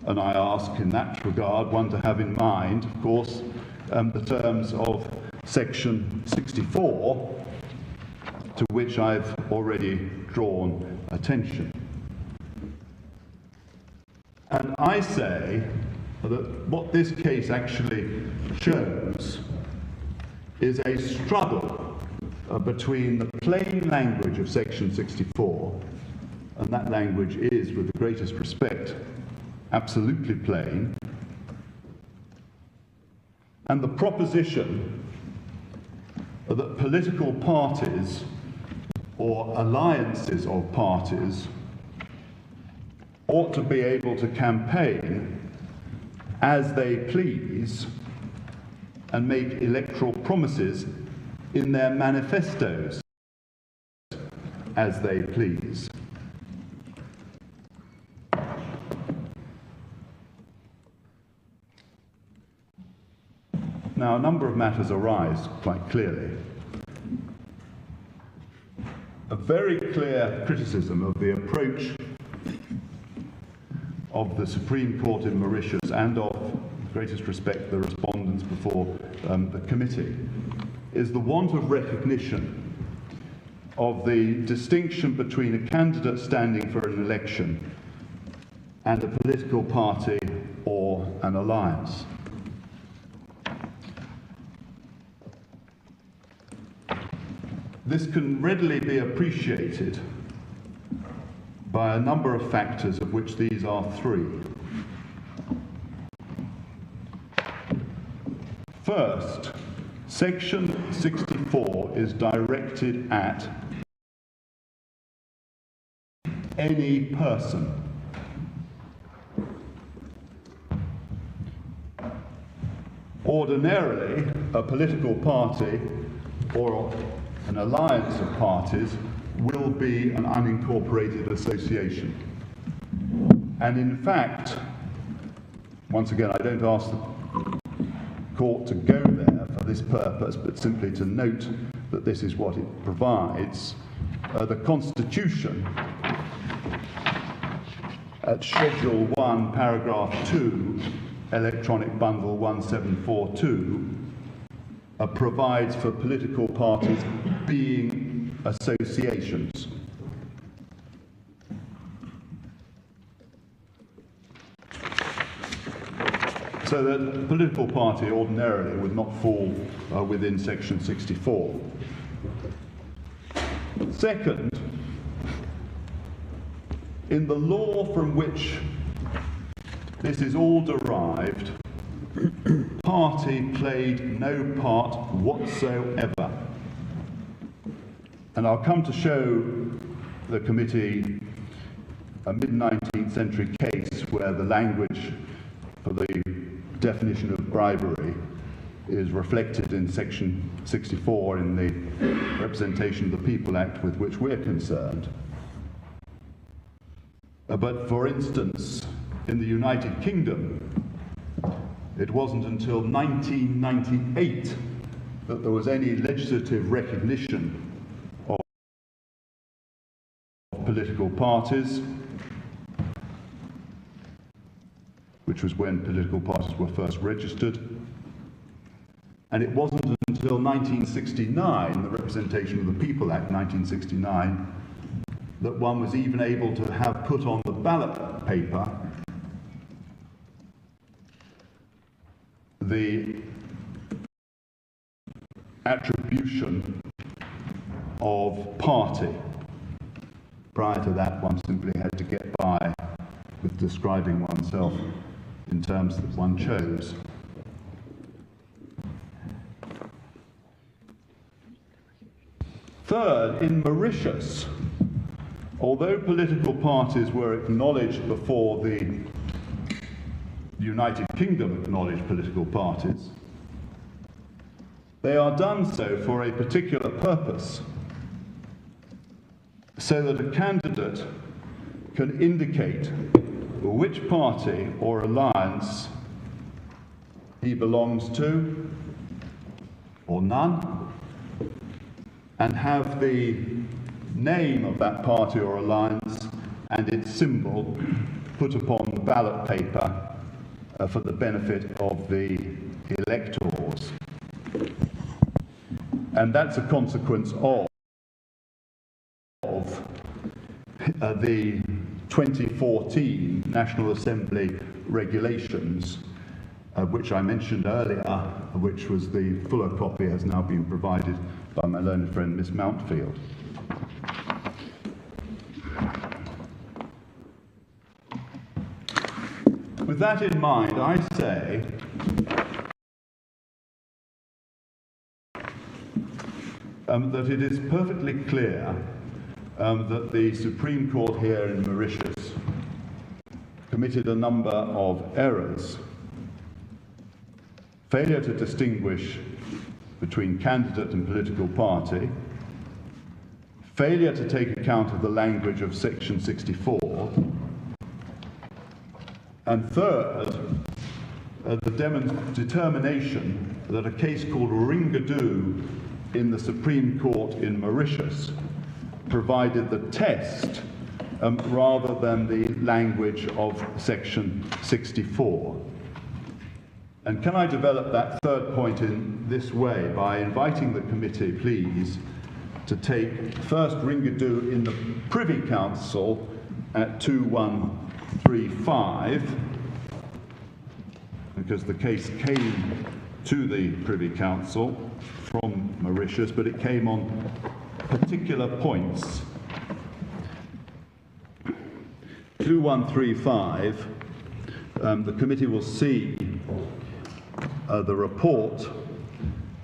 And I ask in that regard one to have in mind, of course, the terms of section 64, to which I've already drawn attention. And I say that what this case actually shows is a struggle between the plain language of section 64, and that language is, with the greatest respect, absolutely plain, and the proposition that political parties or alliances of parties ought to be able to campaign as they please and make electoral promises in their manifestos as they please. Now, a number of matters arise quite clearly. A very clear criticism of the approach of the Supreme Court in Mauritius and of, with greatest respect, the respondents before the committee is the want of recognition of the distinction between a candidate standing for an election and a political party or an alliance. This can readily be appreciated by a number of factors, of which these are three. First, section 64 is directed at any person. Ordinarily, a political party or an alliance of parties will be an unincorporated association. And in fact, once again, I don't ask the court to go there for this purpose, but simply to note that this is what it provides. The Constitution, at Schedule 1, Paragraph 2, Electronic Bundle 1742, provides for political parties being associations. So that a political party ordinarily would not fall within section 64. Second, in the law from which this is all derived, party played no part whatsoever. And I'll come to show the committee a mid-19th century case where the language for the definition of bribery is reflected in section 64 in the Representation of the People Act with which we're concerned. But for instance, in the United Kingdom, it wasn't until 1998 that there was any legislative recognition of political parties, which was when political parties were first registered. And it wasn't until 1969, the Representation of the People Act 1969, that one was even able to have put on the ballot paper the attribution of party. Prior to that, one simply had to get by with describing oneself in terms that one chose. Third, in Mauritius, although political parties were acknowledged before the United Kingdom acknowledged political parties, they are done so for a particular purpose, so that a candidate can indicate which party or alliance he belongs to, or none, and have the name of that party or alliance and its symbol put upon the ballot paper for the benefit of the electors. And that's a consequence of the 2014 National Assembly regulations, which I mentioned earlier, which was the fuller copy has now been provided by my learned friend Miss Mountfield. With that in mind, I say that it is perfectly clear that the Supreme Court here in Mauritius committed a number of errors. Failure to distinguish between candidate and political party, failure to take account of the language of Section 64, and third, the determination that a case called Ringadoo in the Supreme Court in Mauritius provided the test rather than the language of Section 64. And can I develop that third point in this way by inviting the committee, please, to take first Ringadoo in the Privy Council at 2135, because the case came to the Privy Council from Mauritius, but it came on particular points. 2135, the committee will see the report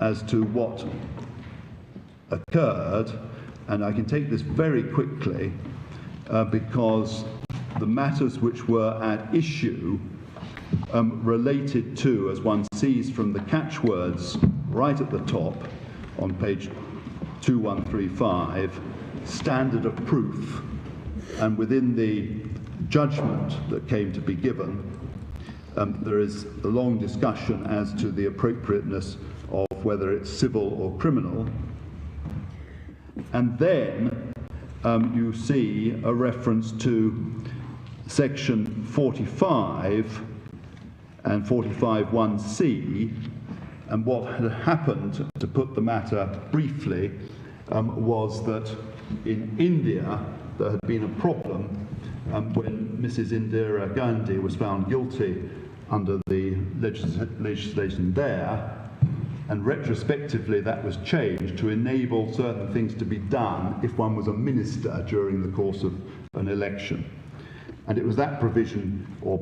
as to what occurred, and I can take this very quickly because the matters which were at issue related to, as one sees from the catchwords right at the top on page 2135, standard of proof, and within the judgment that came to be given, there is a long discussion as to the appropriateness of whether it's civil or criminal. And then you see a reference to section 45 and 45(1)(c, and what had happened, to put the matter briefly, was that in India there had been a problem when Mrs. Indira Gandhi was found guilty under the legislation there, and retrospectively that was changed to enable certain things to be done if one was a minister during the course of an election. And it was that provision, or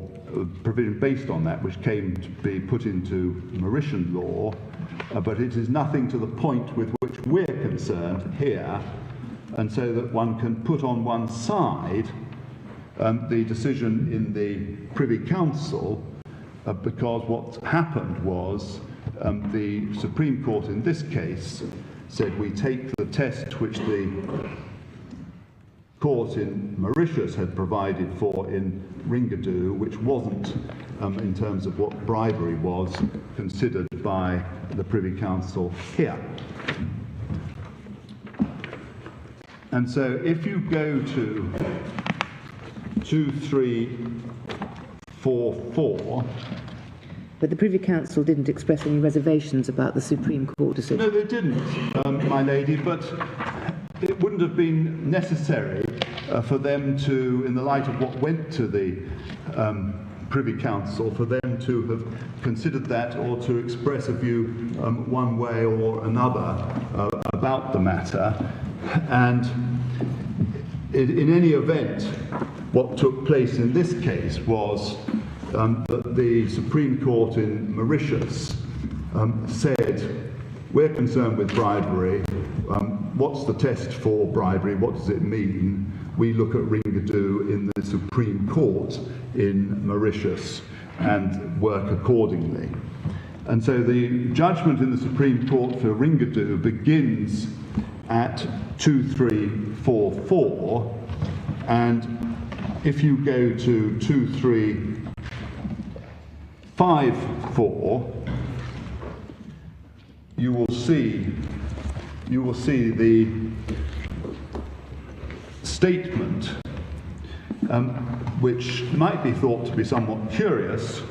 provision based on that, which came to be put into Mauritian law, but it is nothing to the point with which we're concerned here, and so that one can put on one side the decision in the Privy Council, because what happened was the Supreme Court in this case said we take the test which the court in Mauritius had provided for in Ringadoo, which wasn't, in terms of what bribery was, considered by the Privy Council here. And so if you go to 2344... But the Privy Council didn't express any reservations about the Supreme Court decision. No, they didn't, my lady, but it wouldn't have been necessary for them to, in the light of what went to the Privy Council, for them to have considered that or to express a view one way or another about the matter. And in any event, what took place in this case was that the Supreme Court in Mauritius said, we're concerned with bribery. What's the test for bribery? What does it mean? We look at Ringadoo in the Supreme Court in Mauritius and work accordingly. And so the judgment in the Supreme Court for Ringadoo begins at 2344, and if you go to 2354, you will see the statement which might be thought to be somewhat curious,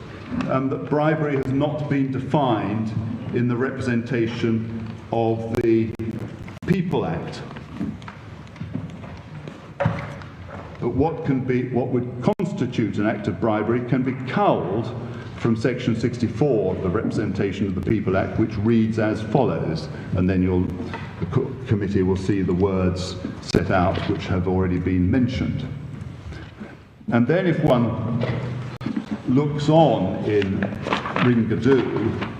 that bribery has not been defined in the representation of the People Act. But what would constitute an act of bribery can be culled from section 64 of the Representation of the People Act, which reads as follows, and then the committee will see the words set out which have already been mentioned. And then if one looks on in Ringadoo,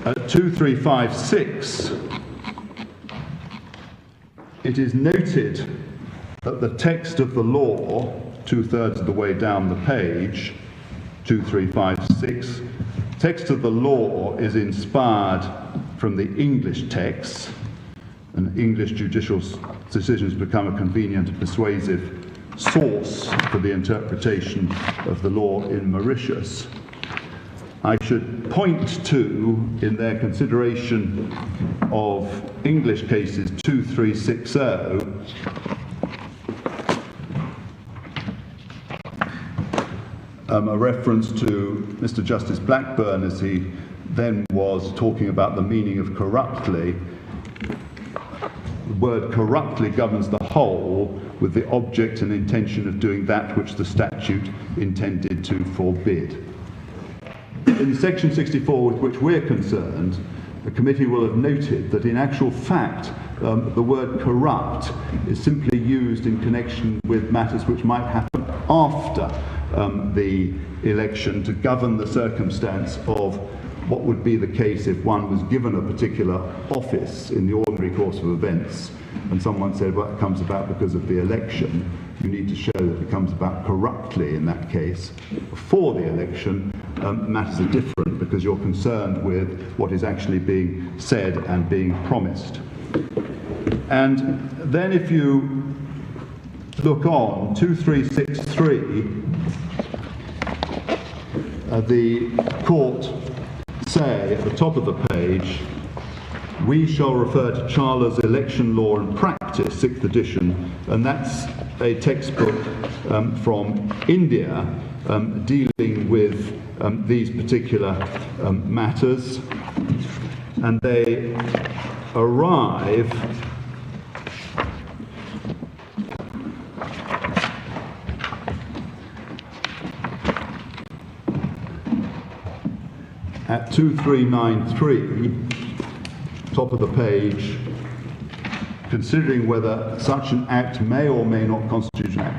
at 2356, it is noted that the text of the law, two-thirds of the way down the page, 2356, text of the law is inspired from the English texts, and English judicial decisions become a convenient and persuasive source for the interpretation of the law in Mauritius. I should point to, in their consideration of English cases 2360, a reference to Mr. Justice Blackburn as he then was talking about the meaning of corruptly. The word corruptly governs the whole with the object and intention of doing that which the statute intended to forbid. In section 64 with which we're concerned, the committee will have noted that in actual fact the word corrupt is simply used in connection with matters which might happen after the election to govern the circumstance of what would be the case if one was given a particular office in the ordinary course of events and someone said, well, it comes about because of the election. You need to show that it comes about corruptly in that case. Before the election, matters are different because you're concerned with what is actually being said and being promised. And then if you look on, 2363, the court say at the top of the page, we shall refer to Charler's Election Law and Practice, 6th edition, and that's a textbook from India dealing with these particular matters, and they arrive at 2393, top of the page, considering whether such an act may or may not constitute an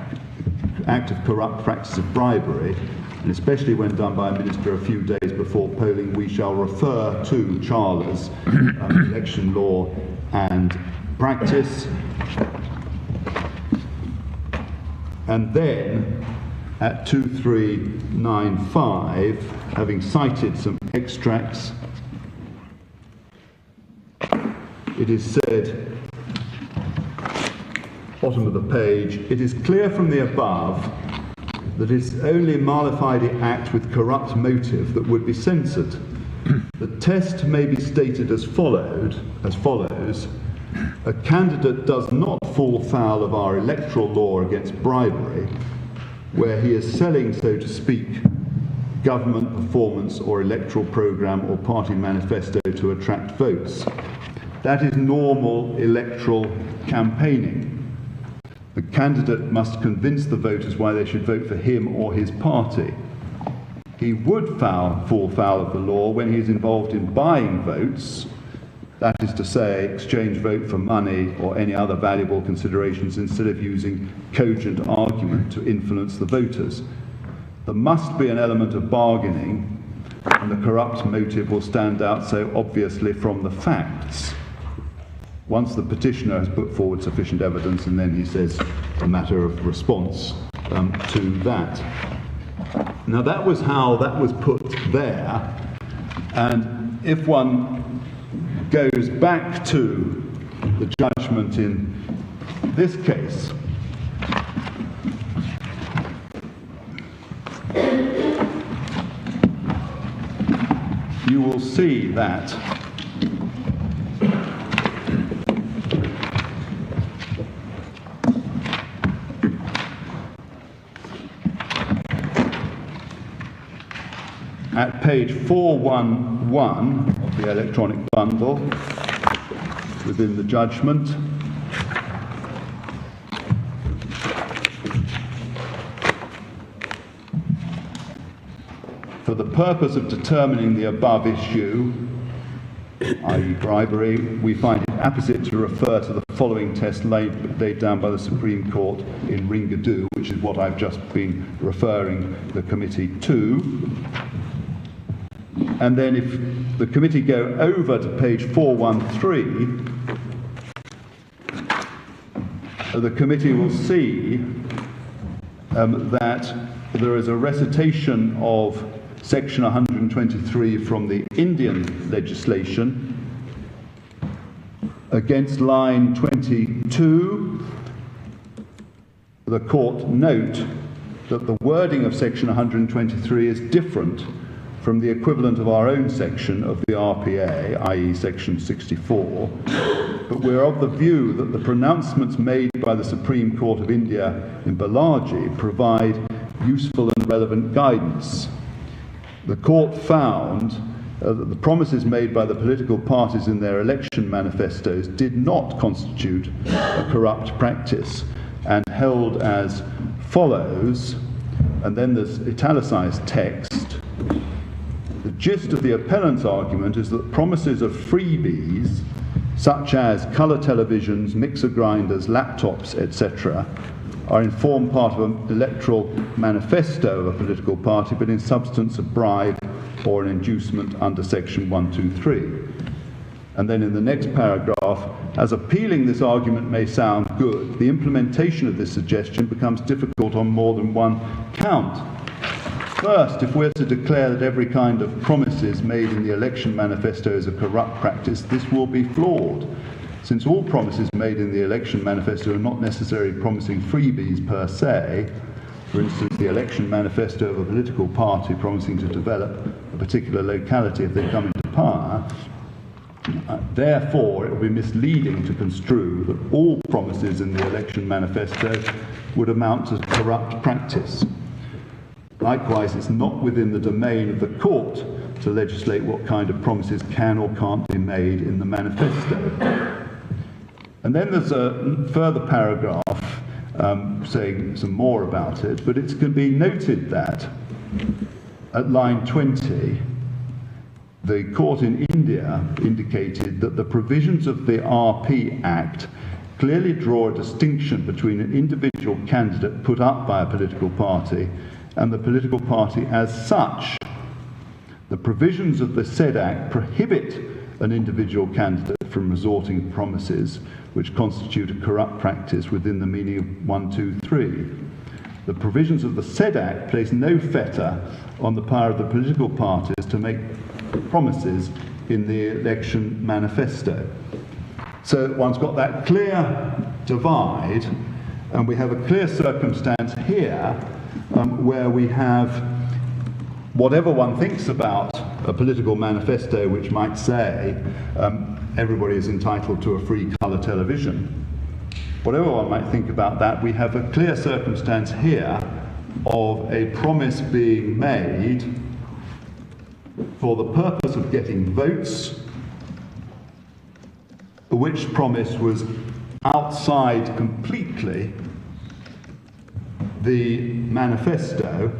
act of corrupt practice of bribery, and especially when done by a minister a few days before polling, we shall refer to Charler's election law and practice. And then at 2395, having cited some extracts, it is said, bottom of the page, it is clear from the above that it is only mala fide act with corrupt motive that would be censored. The test may be stated as follows: a candidate does not fall foul of our electoral law against bribery, where he is selling, so to speak, government performance or electoral programme or party manifesto to attract votes. That is normal electoral campaigning. The candidate must convince the voters why they should vote for him or his party. He would fall foul of the law when he is involved in buying votes, that is to say, exchange vote for money or any other valuable considerations instead of using cogent argument to influence the voters. There must be an element of bargaining, and the corrupt motive will stand out so obviously from the facts. Once the petitioner has put forward sufficient evidence, and then he says a matter of response to that. Now that was how that was put there, and if one goes back to the judgment in this case, you will see that at page 411 of the electronic bundle, within the judgment, for the purpose of determining the above issue, i.e. bribery, we find it apposite to refer to the following test laid down by the Supreme Court in Ringadoo, which is what I've just been referring the committee to. And then if the committee go over to page 413, the committee will see that there is a recitation of Section 123 from the Indian legislation against line 22. The court note that the wording of Section 123 is different from the equivalent of our own section of the RPA, i.e. Section 64, but we're of the view that the pronouncements made by the Supreme Court of India in Balaji provide useful and relevant guidance. The court found that the promises made by the political parties in their election manifestos did not constitute a corrupt practice, and held as follows, and then there's italicized text. The gist of the appellant's argument is that promises of freebies, such as colour televisions, mixer grinders, laptops, etc., are in form part of an electoral manifesto of a political party, but in substance a bribe or an inducement under Section 123. And then in the next paragraph, as appealing this argument may sound good, the implementation of this suggestion becomes difficult on more than one count. First, if we're to declare that every kind of promises made in the election manifesto is a corrupt practice, this will be flawed, since all promises made in the election manifesto are not necessarily promising freebies per se. For instance, the election manifesto of a political party promising to develop a particular locality if they come into power. Therefore, it would be misleading to construe that all promises in the election manifesto would amount to corrupt practice. Likewise, it's not within the domain of the court to legislate what kind of promises can or can't be made in the manifesto. And then there's a further paragraph saying some more about it, but it can be noted that at line 20, the court in India indicated that the provisions of the RP Act clearly draw a distinction between an individual candidate put up by a political party and the political party as such. The provisions of the said Act prohibit an individual candidate from resorting to promises which constitute a corrupt practice within the meaning of 123. The provisions of the said Act place no fetter on the power of the political parties to make promises in the election manifesto. So one's got that clear divide, and we have a clear circumstance here where we have whatever one thinks about a political manifesto which might say everybody is entitled to a free colour television. Whatever one might think about that, we have a clear circumstance here of a promise being made for the purpose of getting votes, which promise was outside completely the manifesto,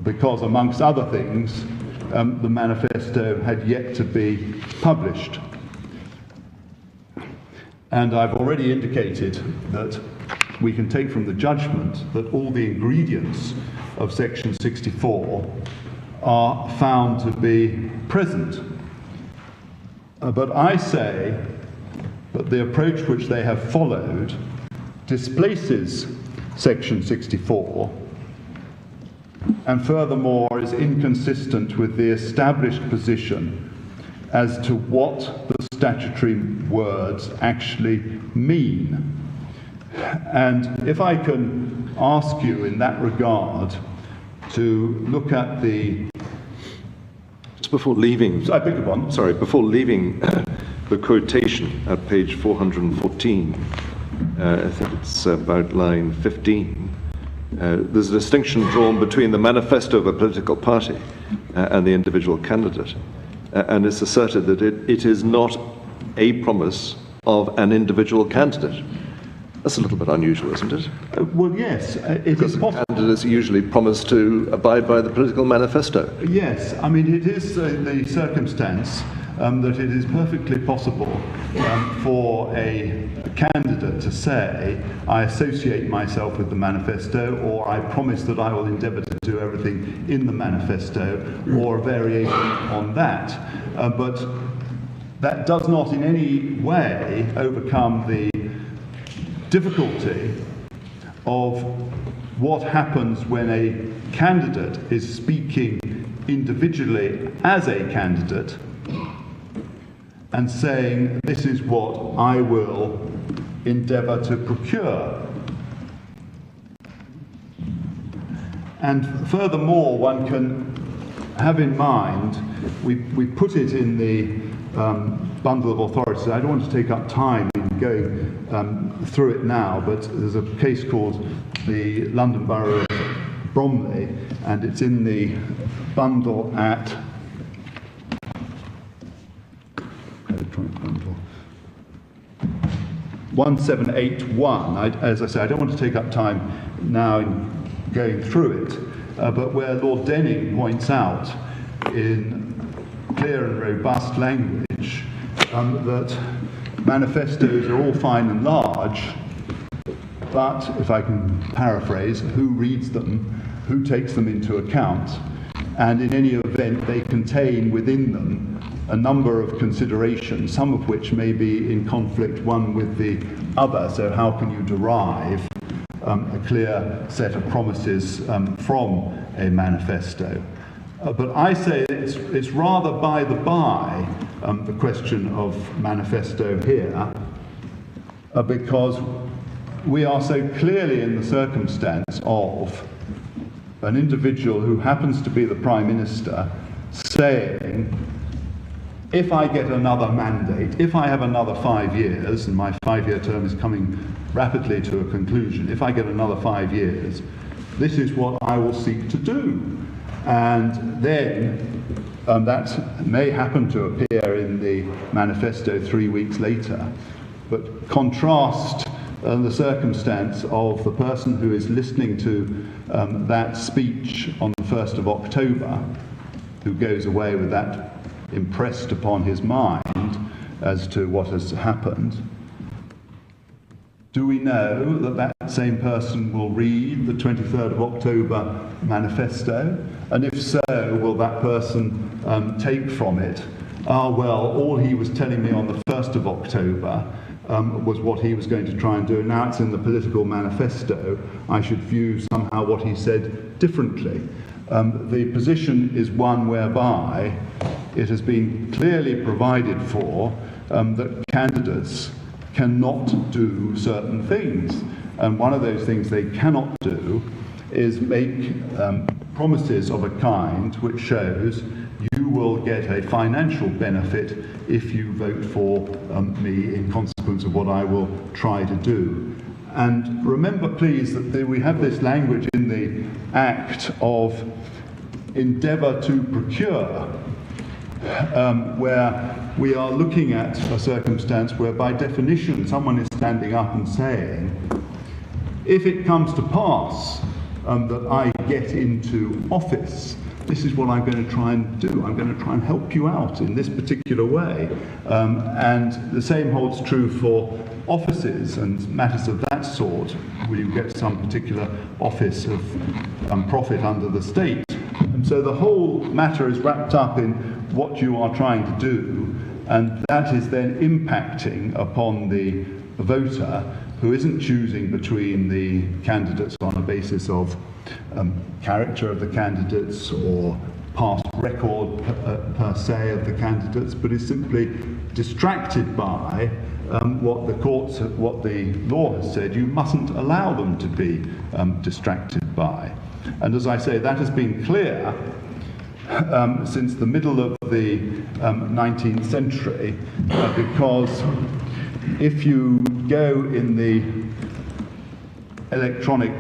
because amongst other things, the manifesto had yet to be published. And I've already indicated that we can take from the judgment that all the ingredients of Section 64 are found to be present. But I say that the approach which they have followed displaces Section 64 and furthermore is inconsistent with the established position as to what the statutory words actually mean. And if I can ask you in that regard to look at the... Just before leaving... I beg your pardon? Sorry, before leaving the quotation at page 414, I think it's about line 15, there's a distinction drawn between the manifesto of a political party and the individual candidate. And it's asserted that it is not a promise of an individual candidate. That's a little bit unusual, isn't it? Well, yes, it because is possible. Candidates usually promise to abide by the political manifesto. Yes, I mean, it is the circumstance that it is perfectly possible for a candidate to say, I associate myself with the manifesto, or I promise that I will endeavour to do everything in the manifesto, or a variation on that. But that does not in any way overcome the difficulty of what happens when a candidate is speaking individually as a candidate and saying, this is what I will endeavour to procure. And furthermore, one can have in mind, we put it in the bundle of authorities. I don't want to take up time in going through it now, but there's a case called the London Borough of Bromley, and it's in the bundle at 1781. As I say, I don't want to take up time now in going through it, but where Lord Denning points out in clear and robust language that manifestos are all fine and large, but, if I can paraphrase, who reads them, who takes them into account, and in any event they contain within them a number of considerations, some of which may be in conflict one with the other. So how can you derive a clear set of promises from a manifesto? But I say it's rather by the by, the question of manifesto here, because we are so clearly in the circumstance of an individual who happens to be the Prime Minister saying, if I get another mandate, if I have another 5 years, and my 5-year term is coming rapidly to a conclusion, if I get another 5 years, this is what I will seek to do. And then that may happen to appear in the manifesto 3 weeks later, but contrast the circumstance of the person who is listening to that speech on the 1st of October, who goes away with that impressed upon his mind as to what has happened. Do we know that that same person will read the 23rd of October manifesto? And if so, will that person take from it, well, all he was telling me on the 1st of October was what he was going to try and do. Now it's in the political manifesto. I should view somehow what he said differently. The position is one whereby it has been clearly provided for that candidates cannot do certain things. And one of those things they cannot do is make promises of a kind which shows you will get a financial benefit if you vote for me in consequence of what I will try to do. And remember, please, that we have this language in the Act of endeavour to procure, where we are looking at a circumstance where, by definition, someone is standing up and saying, if it comes to pass that I get into office, this is what I'm going to try and do. I'm going to try and help you out in this particular way. And the same holds true for offices and matters of that sort, where you get some particular office of profit under the state. And so the whole matter is wrapped up in what you are trying to do, and that is then impacting upon the voter, who isn't choosing between the candidates on a basis of character of the candidates or past record per se of the candidates, but is simply distracted by what the law has said you mustn't allow them to be distracted by. And as I say, that has been clear since the middle of the 19th century, because if you go in the electronic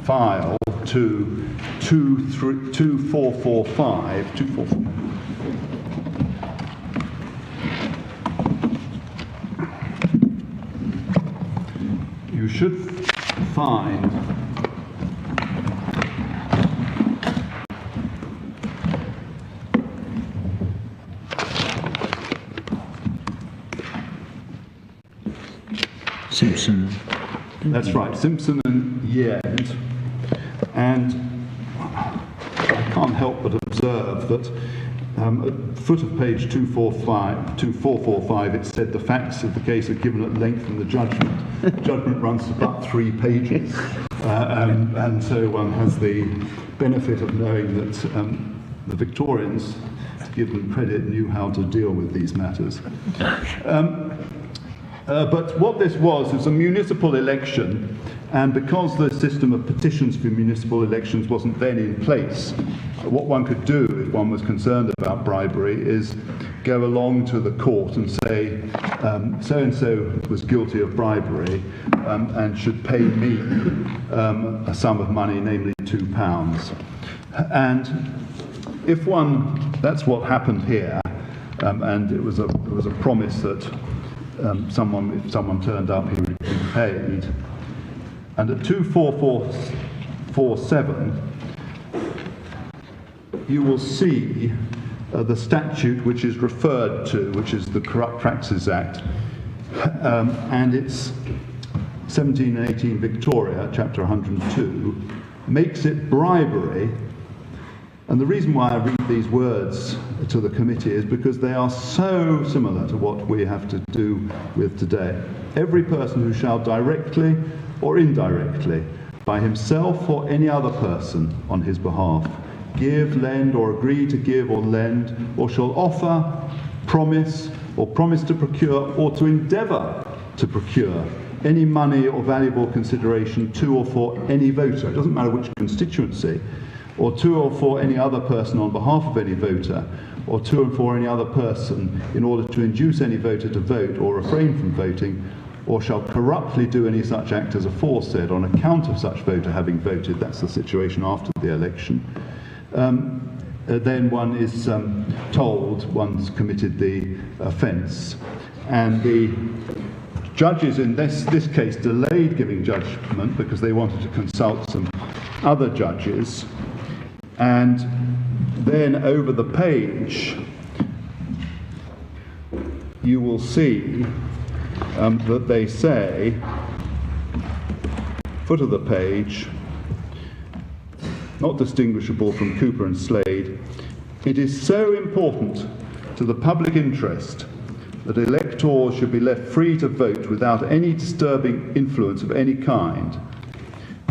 file to 2445. You should find Simpson. That's right, Simpson and Yend. And I can't help but observe that at foot of page 2445, it said the facts of the case are given at length in the judgment. The judgment runs to about 3 pages. And so one has the benefit of knowing that the Victorians, to give them credit, knew how to deal with these matters. But what this was a municipal election, and because the system of petitions for municipal elections wasn't then in place, what one could do if one was concerned about bribery is go along to the court and say, so-and-so was guilty of bribery and should pay me a sum of money, namely £2. And if that's what happened here, and it was a promise that if someone turned up, he would be paid. And at 24447, you will see the statute which is referred to, which is the Corrupt Practices Act, and it's 1718 Victoria, chapter 102, makes it bribery. And the reason why I read these words to the committee is because they are so similar to what we have to do with today. Every person who shall directly or indirectly, by himself or any other person on his behalf, give, lend, or agree to give or lend, or shall offer, promise, or promise to procure, or to endeavour to procure any money or valuable consideration to or for any voter, it doesn't matter which constituency, or to or for any other person on behalf of any voter, or to and for any other person in order to induce any voter to vote or refrain from voting, or shall corruptly do any such act as aforesaid on account of such voter having voted, that's the situation after the election, then one is told one's committed the offence. And the judges in this case delayed giving judgment because they wanted to consult some other judges. And then over the page, you will see that they say, foot of the page, not distinguishable from Cooper and Slade, it is so important to the public interest that electors should be left free to vote without any disturbing influence of any kind,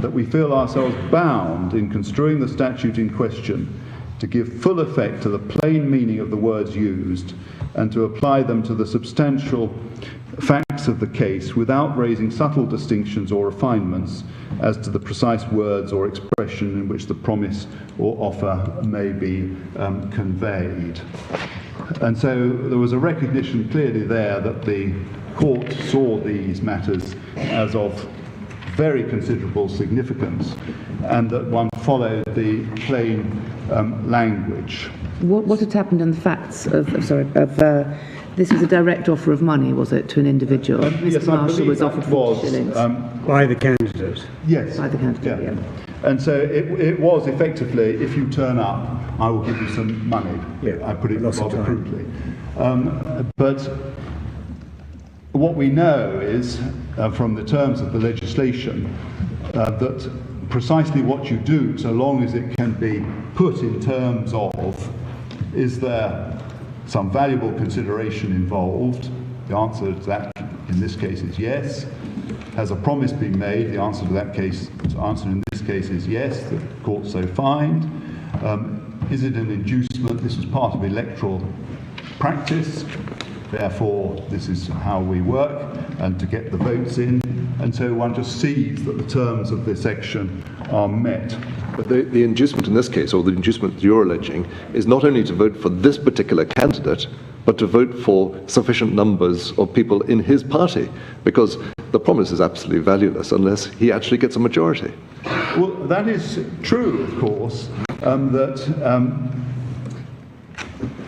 that we feel ourselves bound in construing the statute in question to give full effect to the plain meaning of the words used and to apply them to the substantial facts of the case without raising subtle distinctions or refinements as to the precise words or expression in which the promise or offer may be conveyed. And so there was a recognition clearly there that the court saw these matters as of very considerable significance, and that one followed the plain language. What had happened in the facts this was a direct offer of money, was it, to an individual? Yes, Mr. Marshall was offered 40 was, shillings. By the candidate. Yes. By the candidate, yeah. And so it was effectively, if you turn up, I will give you some money. Yeah, I put it rather crudely. But what we know is, from the terms of the legislation, that precisely what you do, so long as it can be put in terms of, is there some valuable consideration involved? The answer to that in this case is yes. Has a promise been made? The answer in this case is yes. The court so fined. Is it an inducement? This was part of electoral practice. Therefore, this is how we work, and to get the votes in. And so one just sees that the terms of this section are met. But the inducement in this case, or the inducement that you're alleging, is not only to vote for this particular candidate, but to vote for sufficient numbers of people in his party, because the promise is absolutely valueless unless he actually gets a majority. Well, that is true, of course, that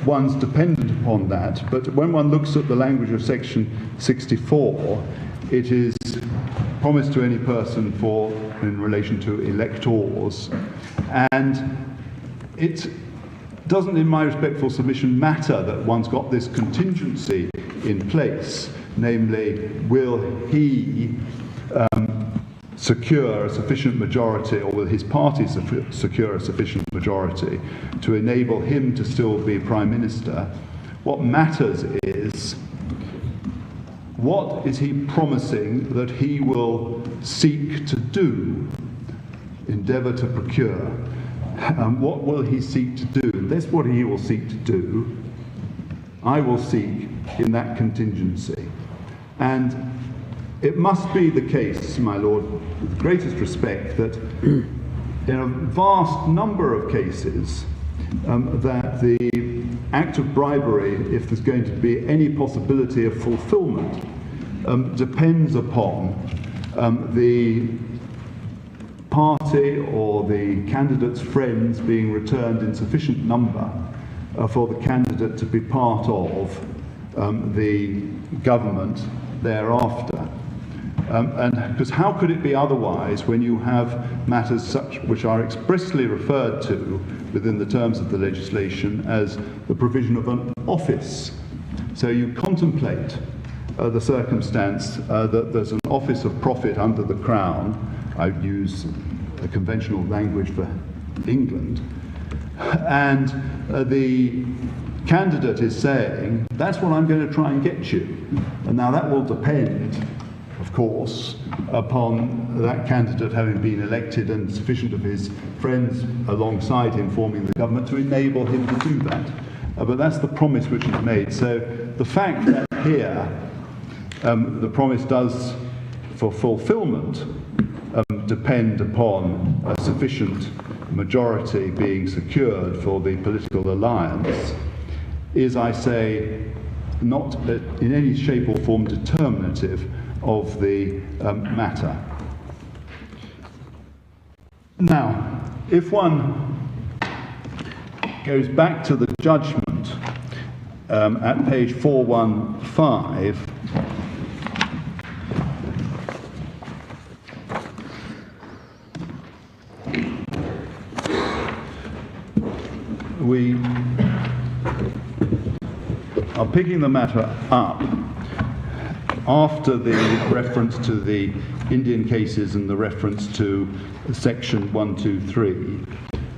one's dependent upon that, but when one looks at the language of section 64, it is promised to any person in relation to electors, and it doesn't, in my respectful submission, matter that one's got this contingency in place, namely, will he secure a sufficient majority, or will his party secure a sufficient majority to enable him to still be Prime Minister? What matters is, what is he promising that he will seek to do, endeavour to procure? What will he seek to do? That's what he will seek to do. I will seek in that contingency. And it must be the case, my Lord, with the greatest respect, that in a vast number of cases, that the act of bribery, if there's going to be any possibility of fulfilment, depends upon the party or the candidate's friends being returned in sufficient number for the candidate to be part of the government thereafter. And because how could it be otherwise when you have matters such which are expressly referred to within the terms of the legislation as the provision of an office? So you contemplate the circumstance that there's an office of profit under the Crown. I use a conventional language for England, and the candidate is saying, that's what I'm going to try and get you. And now that will depend, of course, upon that candidate having been elected and sufficient of his friends alongside him forming the government to enable him to do that. But that's the promise which is made. So the fact that here the promise does, for fulfilment, depend upon a sufficient majority being secured for the political alliance is, I say, not in any shape or form determinative of the matter. Now, if one goes back to the judgment at page 415, we are picking the matter up after the reference to the Indian cases and the reference to section 123,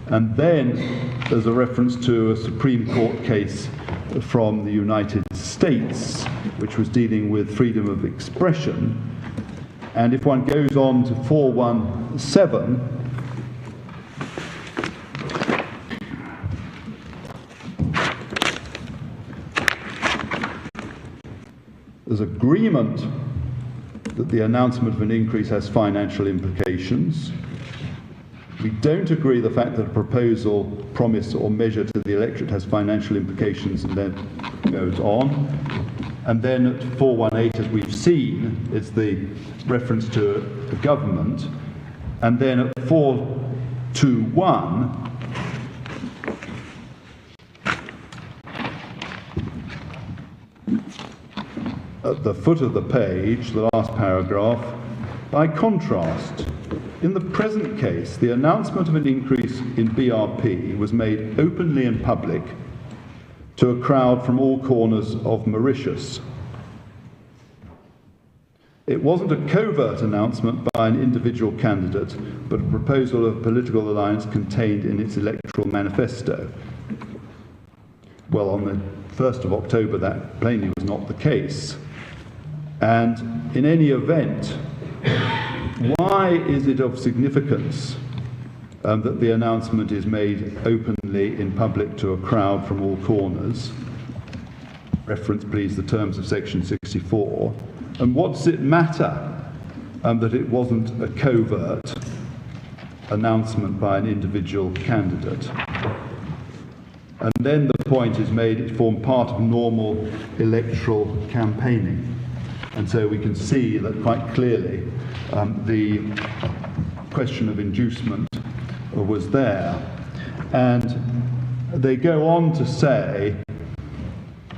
and then there's a reference to a Supreme Court case from the United States which was dealing with freedom of expression. And if one goes on to 417, there's agreement that the announcement of an increase has financial implications. We don't agree the fact that a proposal, promise or measure to the electorate has financial implications, and then goes on. And then at 418, as we've seen, it's the reference to the government. And then at 421, at the foot of the page, the last paragraph, by contrast, in the present case, the announcement of an increase in BRP was made openly in public to a crowd from all corners of Mauritius. It wasn't a covert announcement by an individual candidate, but a proposal of political alliance contained in its electoral manifesto. Well, on the 1st of October, that plainly was not the case. And in any event, why is it of significance that the announcement is made openly in public to a crowd from all corners? Reference, please, the terms of section 64. And what does it matter that it wasn't a covert announcement by an individual candidate? And then the point is made, it formed part of normal electoral campaigning. And so we can see that quite clearly the question of inducement was there. And they go on to say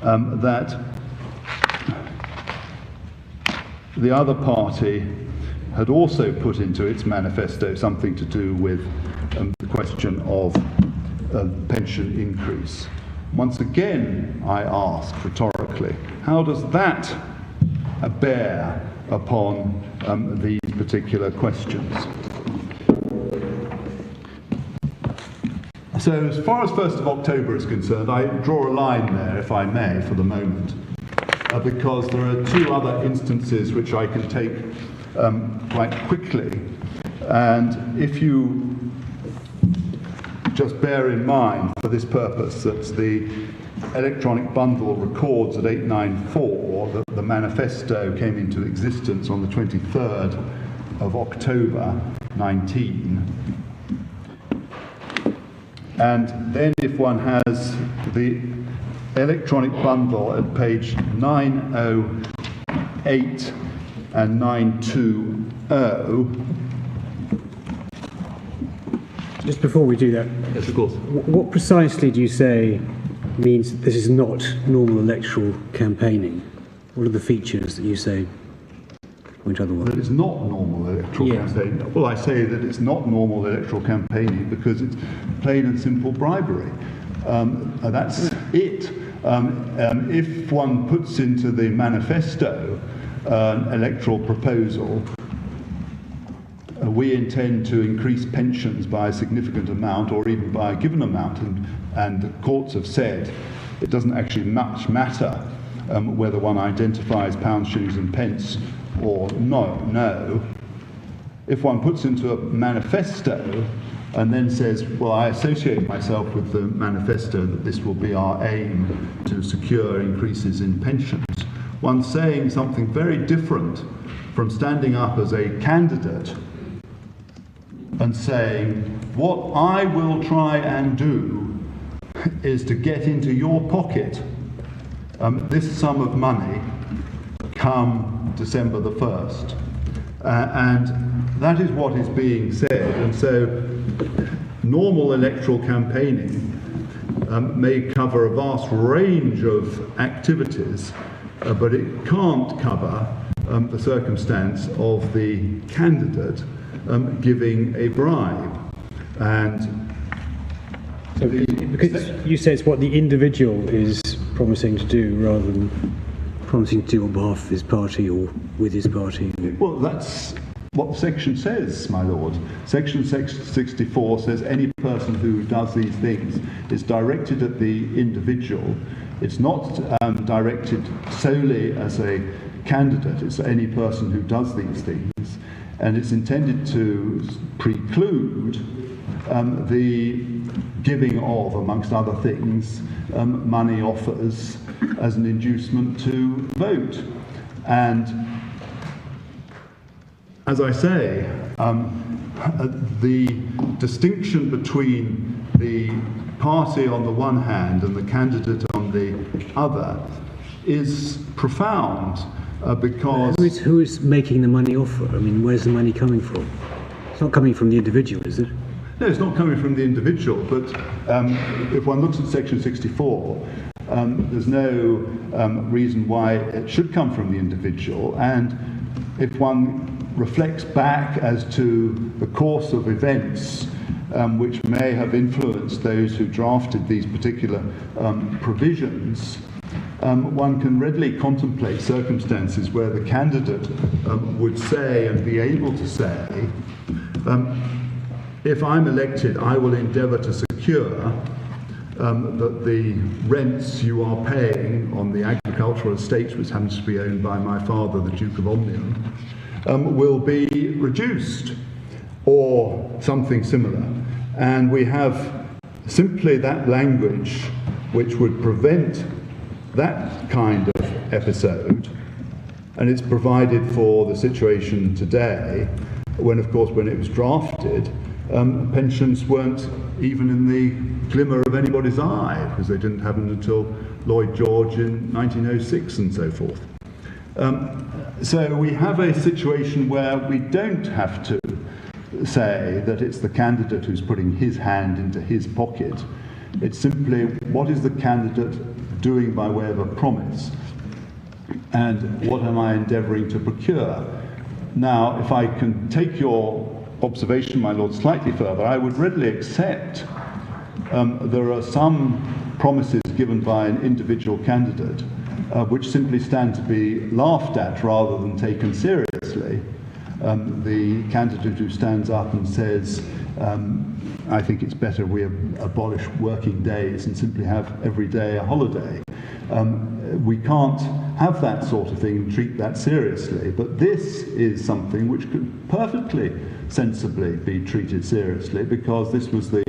that the other party had also put into its manifesto something to do with the question of pension increase. Once again, I ask rhetorically, how does that bear upon these particular questions? So as far as 1st of October is concerned, I draw a line there, if I may, for the moment, because there are two other instances which I can take quite quickly. And if you just bear in mind for this purpose that the electronic bundle records at 894 that the manifesto came into existence on the 23rd of October 19. And then if one has the electronic bundle at page 908 and 920. Just before we do that, Yes, of course. what precisely do you say means that this is not normal electoral campaigning? What are the features that you say point otherwise? That it's not normal electoral campaigning. Well, I say that it's not normal electoral campaigning because it's plain and simple bribery. That's it. If one puts into the manifesto an electoral proposal, we intend to increase pensions by a significant amount or even by a given amount, and the courts have said it doesn't actually much matter whether one identifies pounds, shillings and pence or no. If one puts into a manifesto and then says, well, I associate myself with the manifesto that this will be our aim to secure increases in pensions, one's saying something very different from standing up as a candidate and saying, what I will try and do is to get into your pocket this sum of money come December the 1st. And that is what is being said. And so normal electoral campaigning may cover a vast range of activities, but it can't cover the circumstance of the candidate giving a bribe. And so because you say it's what the individual is promising to do rather than promising to do on behalf of his party or with his party. Well, that's what the section says, my lord. Section 64 says any person who does these things is directed at the individual. It's not directed solely as a candidate. It's any person who does these things. And it's intended to preclude the giving of, amongst other things, money offers as an inducement to vote. And as I say, the distinction between the party on the one hand and the candidate on the other is profound because... Who is making the money offer? I mean, where's the money coming from? It's not coming from the individual, is it? No, it's not coming from the individual, but if one looks at section 64, there's no reason why it should come from the individual. And if one reflects back as to the course of events which may have influenced those who drafted these particular provisions, one can readily contemplate circumstances where the candidate would say and be able to say, if I'm elected, I will endeavour to secure that the rents you are paying on the agricultural estates, which happens to be owned by my father, the Duke of Omnium, will be reduced, or something similar. And we have simply that language which would prevent that kind of episode, and it's provided for the situation today, when, of course, when it was drafted, pensions weren't even in the glimmer of anybody's eye, because they didn't happen until Lloyd George in 1906 and so forth. So we have a situation where we don't have to say that it's the candidate who's putting his hand into his pocket. It's simply, what is the candidate doing by way of a promise? And what am I endeavouring to procure? Now, if I can take your observation, my Lord, slightly further, I would readily accept there are some promises given by an individual candidate which simply stand to be laughed at rather than taken seriously. The candidate who stands up and says, I think it's better we abolish working days and simply have every day a holiday. We can't have that sort of thing and treat that seriously, but this is something which could perfectly sensibly be treated seriously, because this was the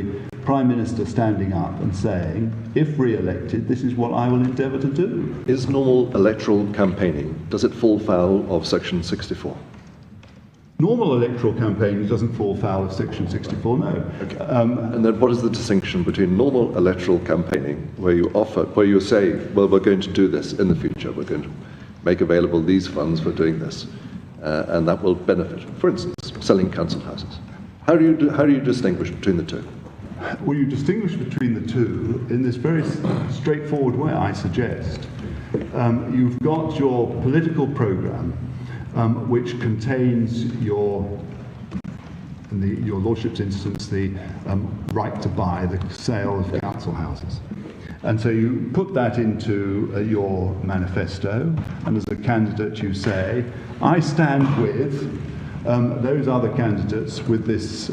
Prime Minister standing up and saying, if re-elected, this is what I will endeavour to do. Is normal electoral campaigning, does it fall foul of Section 64? Normal electoral campaigning doesn't fall foul of Section 64, no. Okay. And then what is the distinction between normal electoral campaigning, where you say, well, we're going to do this in the future, we're going to make available these funds for doing this, and that will benefit, for instance, selling council houses. How do you distinguish between the two? Well, you distinguish between the two in this very straightforward way, I suggest. You've got your political programme, which contains in your Lordship's instance, the right to buy, the sale of council houses. And so you put that into your manifesto, and as a candidate you say, I stand with those other candidates with this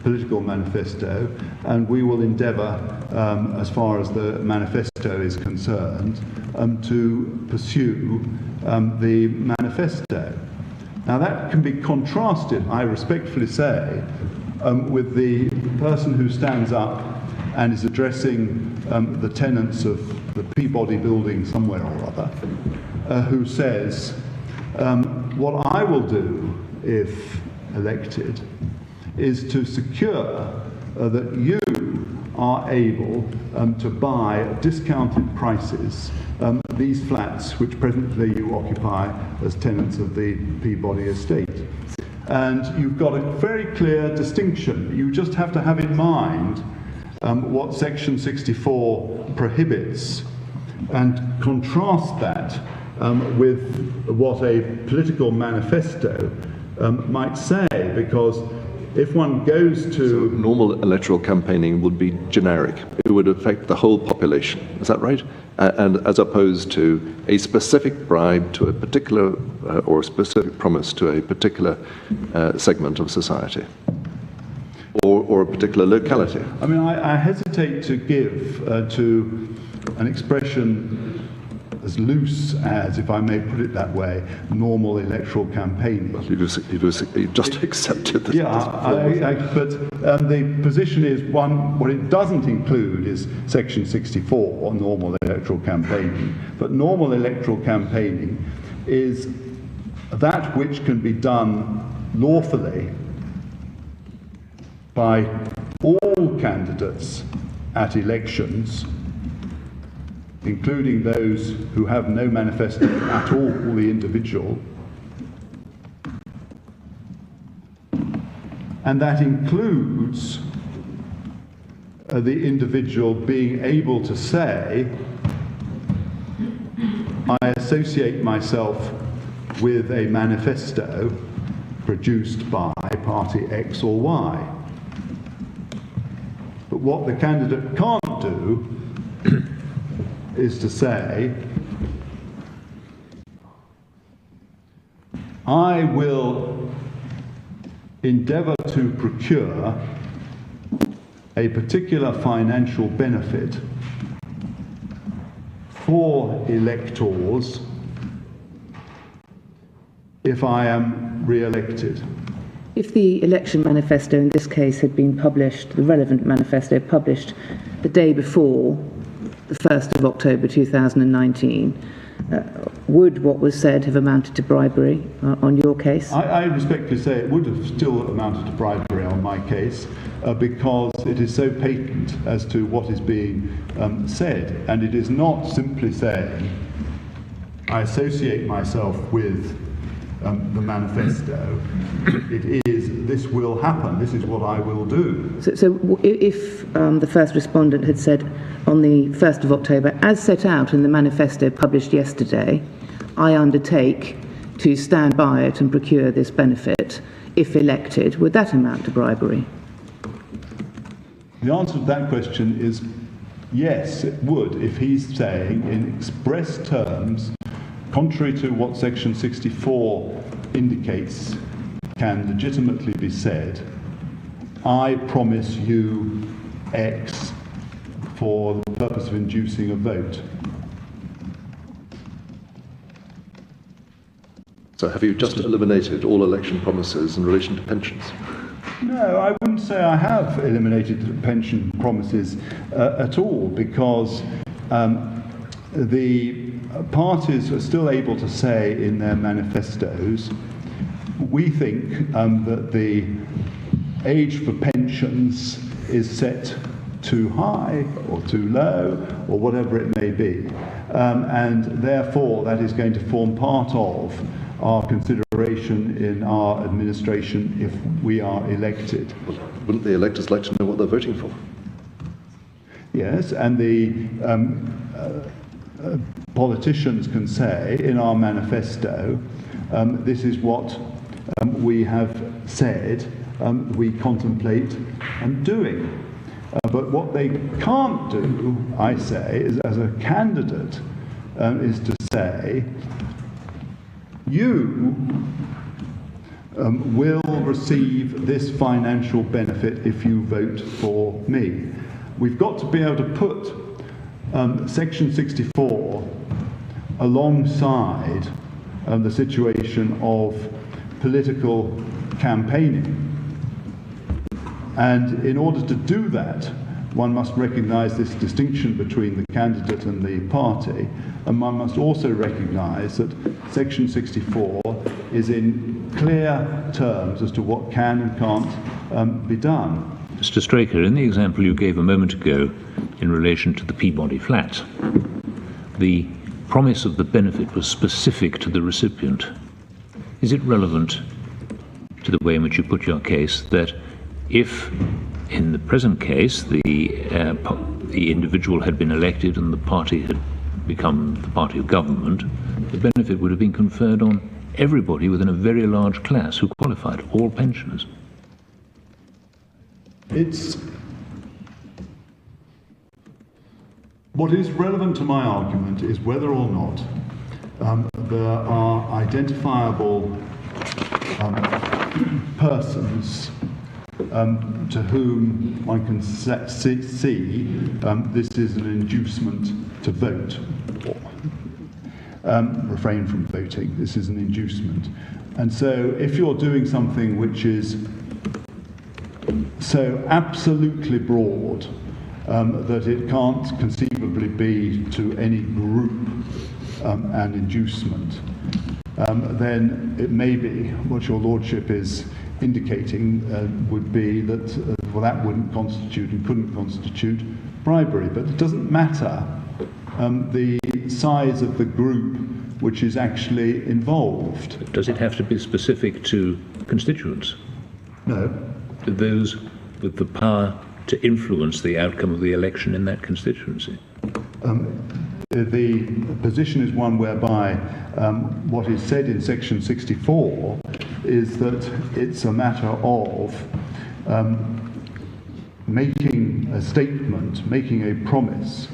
political manifesto, and we will endeavour, as far as the manifesto is concerned, to pursue the manifesto. Now that can be contrasted, I respectfully say, with the person who stands up and is addressing the tenants of the Peabody building somewhere or other, who says, what I will do, if elected, is to secure that you are able to buy at discounted prices these flats which presently you occupy as tenants of the Peabody estate. And you've got a very clear distinction. You just have to have in mind what Section 64 prohibits and contrast that with what a political manifesto might say, because if one goes to... So normal electoral campaigning would be generic. It would affect the whole population. Is that right? And as opposed to a specific bribe to a particular, or a specific promise to a particular segment of society, or a particular locality. I mean, I hesitate to give to an expression as loose as, if I may put it that way, normal electoral campaigning. Well, you just accepted that. Yeah, but the position is, one, what it doesn't include is Section 64, normal electoral campaigning. But normal electoral campaigning is that which can be done lawfully by all candidates at elections, including those who have no manifesto at all, the individual. And that includes the individual being able to say, I associate myself with a manifesto produced by party X or Y. But what the candidate can't do is to say, I will endeavour to procure a particular financial benefit for electors if I am re-elected. If the election manifesto in this case had been published, the relevant manifesto published the day before the 1st of October 2019, would what was said have amounted to bribery on your case? I respectfully say it would have still amounted to bribery on my case, because it is so patent as to what is being said, and it is not simply saying, I associate myself with the manifesto. It is, this will happen, this is what I will do. So if the first respondent had said on the 1st of October, as set out in the manifesto published yesterday, I undertake to stand by it and procure this benefit, if elected, would that amount to bribery? The answer to that question is yes, it would, if he's saying in express terms, contrary to what Section 64 indicates can legitimately be said, I promise you X for the purpose of inducing a vote. So have you just eliminated all election promises in relation to pensions? No, I wouldn't say I have eliminated pension promises at all, because the parties are still able to say in their manifestos, we think that the age for pensions is set too high or too low or whatever it may be, and therefore that is going to form part of our consideration in our administration if we are elected. Well, wouldn't the electors like to know what they're voting for? Yes, and the politicians can say in our manifesto, this is what we have said we contemplate doing. But what they can't do, I say, is as a candidate, is to say, you will receive this financial benefit if you vote for me. We've got to be able to put Section 64 alongside the situation of political campaigning. And in order to do that, one must recognise this distinction between the candidate and the party, and one must also recognise that Section 64 is in clear terms as to what can and can't be done. Mr. Straker, in the example you gave a moment ago in relation to the Peabody flat, the promise of the benefit was specific to the recipient. Is it relevant to the way in which you put your case that if, in the present case, the individual had been elected and the party had become the party of government, the benefit would have been conferred on everybody within a very large class who qualified, all pensioners? What is relevant to my argument is whether or not there are identifiable persons to whom one can see this is an inducement to vote, or refrain from voting, this is an inducement. And so if you're doing something which is so absolutely broad that it can't conceivably be to any group an inducement, then it may be what your lordship is indicating would be that well, that wouldn't constitute and couldn't constitute bribery. But it doesn't matter the size of the group which is actually involved. Does it have to be specific to constituents? No. Those with the power to influence the outcome of the election in that constituency? The position is one whereby what is said in Section 64 is that it's a matter of making a statement, making a promise,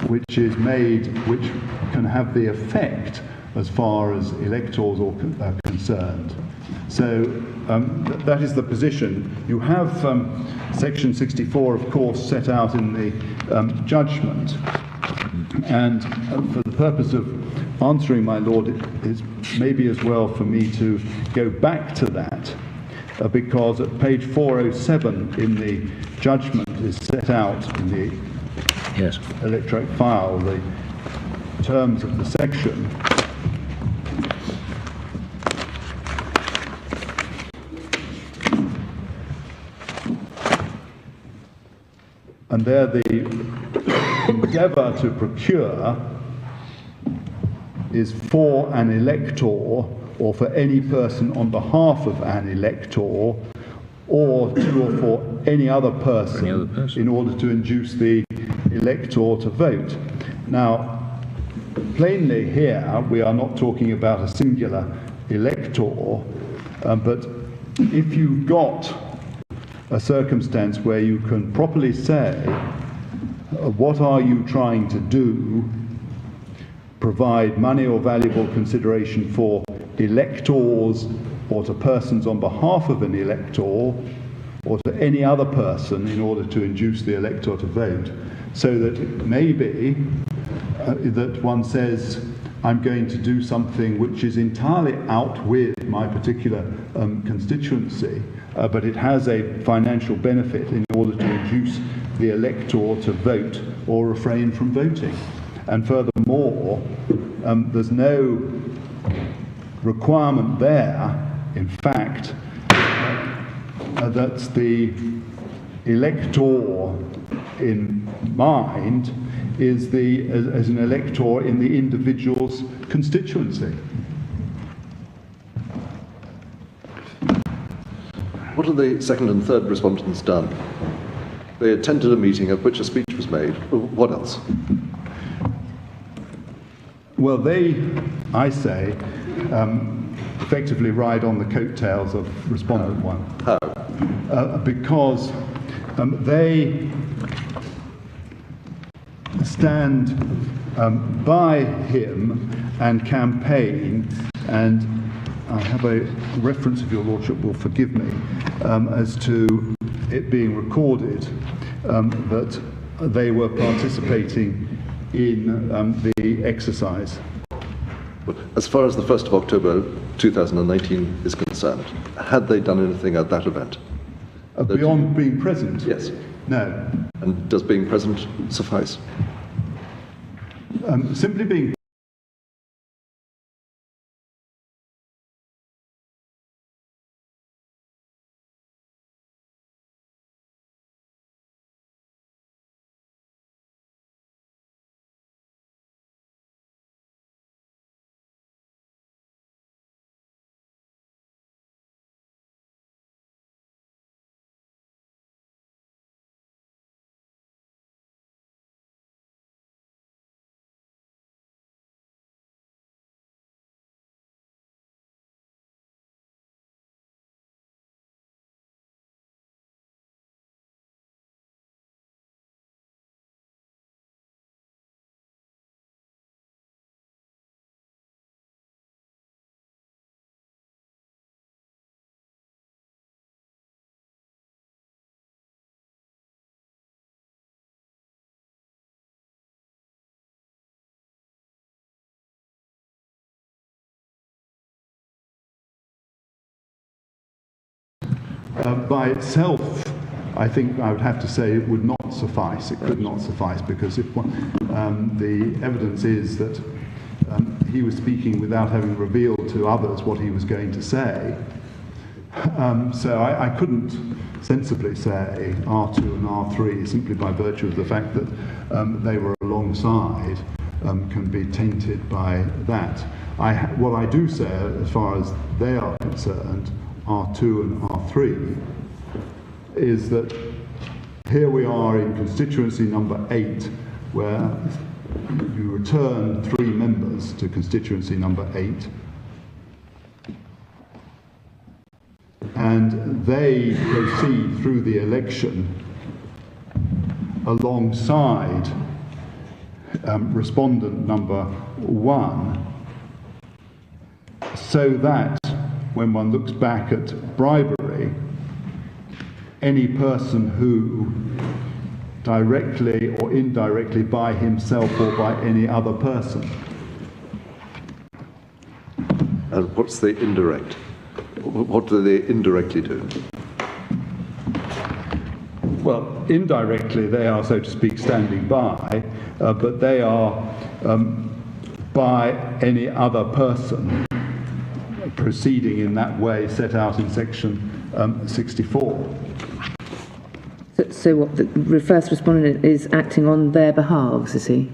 which is made, which can have the effect as far as electors are concerned. So that is the position. You have Section 64, of course, set out in the judgment. And for the purpose of answering my lord, it is maybe as well for me to go back to that, because at page 407 in the judgment is set out in the electronic file the terms of the section. And there the endeavour to procure is for an elector or for any person on behalf of an elector or to or for any other person, in order to induce the elector to vote. Now, plainly here we are not talking about a singular elector, but if you've got a circumstance where you can properly say, what are you trying to do? Provide money or valuable consideration for electors or to persons on behalf of an elector or to any other person in order to induce the elector to vote, so that it may be that one says, I'm going to do something which is entirely out with my particular constituency, but it has a financial benefit in order to induce the elector to vote or refrain from voting. And furthermore, there's no requirement there, in fact, that the elector in mind is as an elector in the individual's constituency. What have the second and third respondents done? They attended a meeting at which a speech was made. What else? Well, they, I say, effectively ride on the coattails of respondent one. How? Because they stand by him and campaign, and I have a reference, if your lordship will forgive me, as to it being recorded that they were participating in the exercise. As far as the 1st of October 2019 is concerned, had they done anything at that event? Beyond being present? Yes. No. And does being present suffice? Simply being by itself, I think I would have to say it would not suffice. It could not suffice, because if one, the evidence is that he was speaking without having revealed to others what he was going to say. So I couldn't sensibly say R2 and R3 simply by virtue of the fact that they were alongside can be tainted by that. What I do say, as far as they are concerned, R2 and R3, is that here we are in constituency number 8, where you return 3 members to constituency number 8, and they proceed through the election alongside respondent number 1, so that when one looks back at bribery, any person who directly or indirectly by himself or by any other person. And what's the indirect? What do they indirectly do? Well, indirectly they are, so to speak, standing by, but they are by any other person proceeding in that way set out in section 64. So what, the first respondent is acting on their behalves, is he?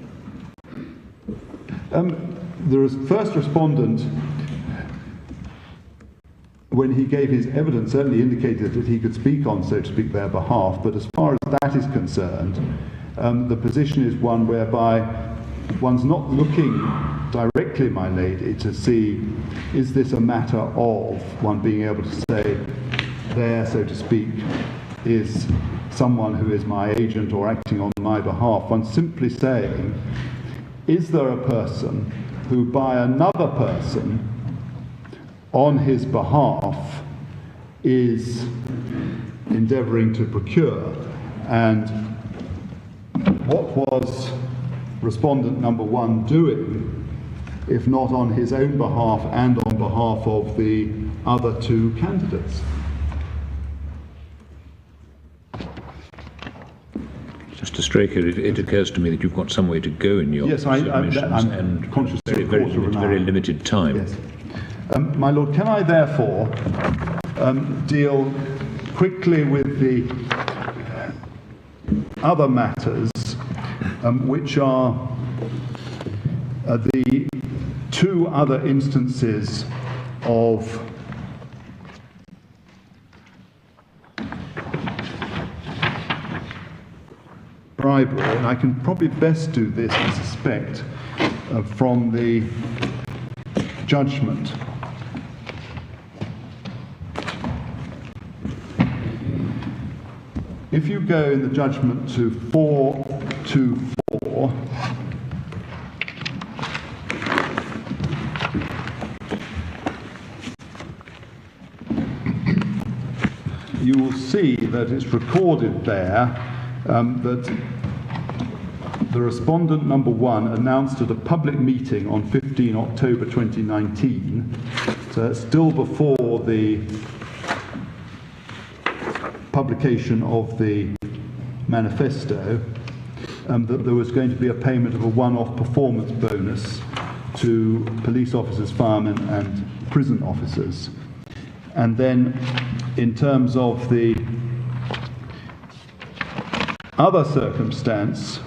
the first respondent, when he gave his evidence, certainly indicated that he could speak on, so to speak, their behalf, but as far as that is concerned, the position is one whereby one's not looking directly, my lady, to see, is this a matter of one being able to say, there, so to speak, is someone who is my agent or acting on my behalf. One's simply saying, is there a person who by another person on his behalf is endeavouring to procure? And what was respondent number one doing, if not on his own behalf and on behalf of the other two candidates? Mr. Straker, it occurs to me that you've got some way to go in your submissions, and conscious very limited time. Yes. My Lord, can I therefore deal quickly with the other matters, which are the two other instances of bribery, and I can probably best do this, I suspect, from the judgment. If you go in the judgment to 424, you will see that it's recorded there that the respondent number one announced at a public meeting on 15 October 2019, so that's still before the publication of the manifesto, that there was going to be a payment of a one-off performance bonus to police officers, firemen and prison officers. And then in terms of the other circumstance,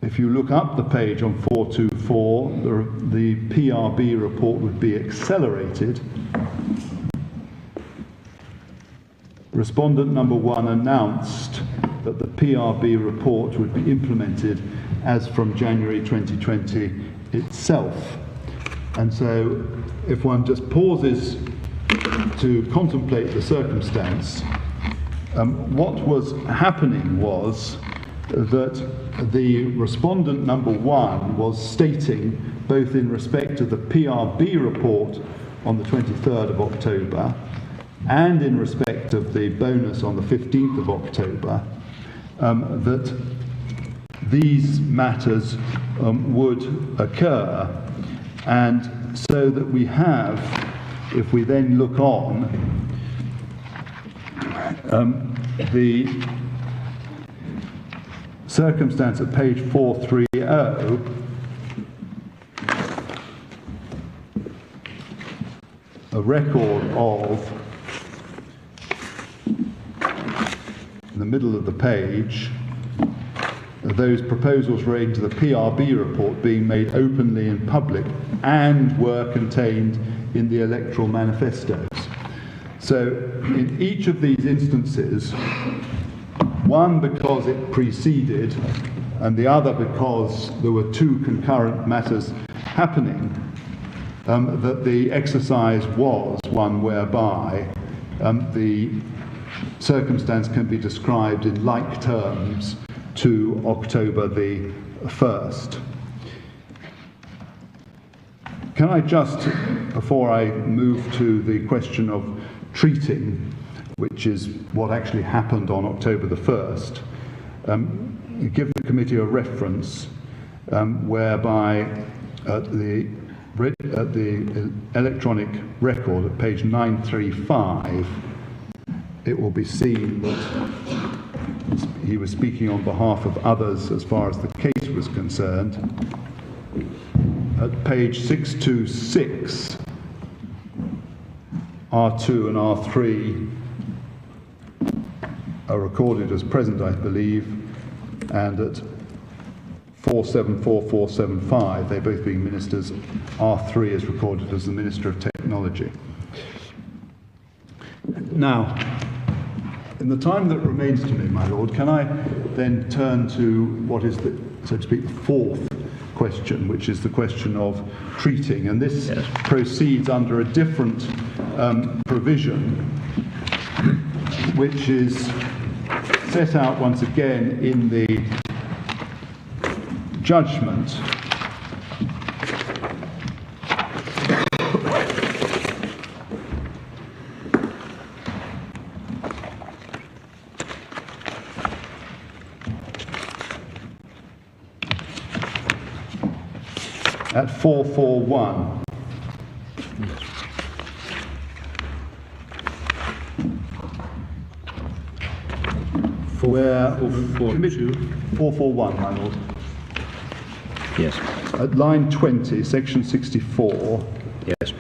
if you look up the page on 424, the PRB report would be accelerated. Respondent number one announced that the PRB report would be implemented as from January 2020 itself. And so if one just pauses to contemplate the circumstance, what was happening was that the respondent number one was stating, both in respect of the PRB report on the 23rd of October and in respect of the bonus on the 15th of October, that these matters would occur. And so that we have, if we then look on, the circumstance at page 430, a record of, in the middle of the page, those proposals relating to the PRB report being made openly in public and were contained in the electoral manifestos. So in each of these instances, one because it preceded and the other because there were two concurrent matters happening, that the exercise was one whereby the circumstance can be described in like terms to October the 1st. Can I just, before I move to the question of treating, which is what actually happened on October the 1st, give the committee a reference whereby at the electronic record at page 935, it will be seen that he was speaking on behalf of others as far as the case was concerned. At page 626, R2 and R3 are recorded as present, I believe, and at 474, 475, they both being ministers. R3 is recorded as the Minister of Technology. Now, in the time that remains to me, my Lord, can I then turn to what is, the, so to speak, the fourth question, which is the question of treating, and this proceeds under a different provision, which is set out once again in the judgment. At 441. Where 441, my Lord. Yes. At line 20, section 64. Yes.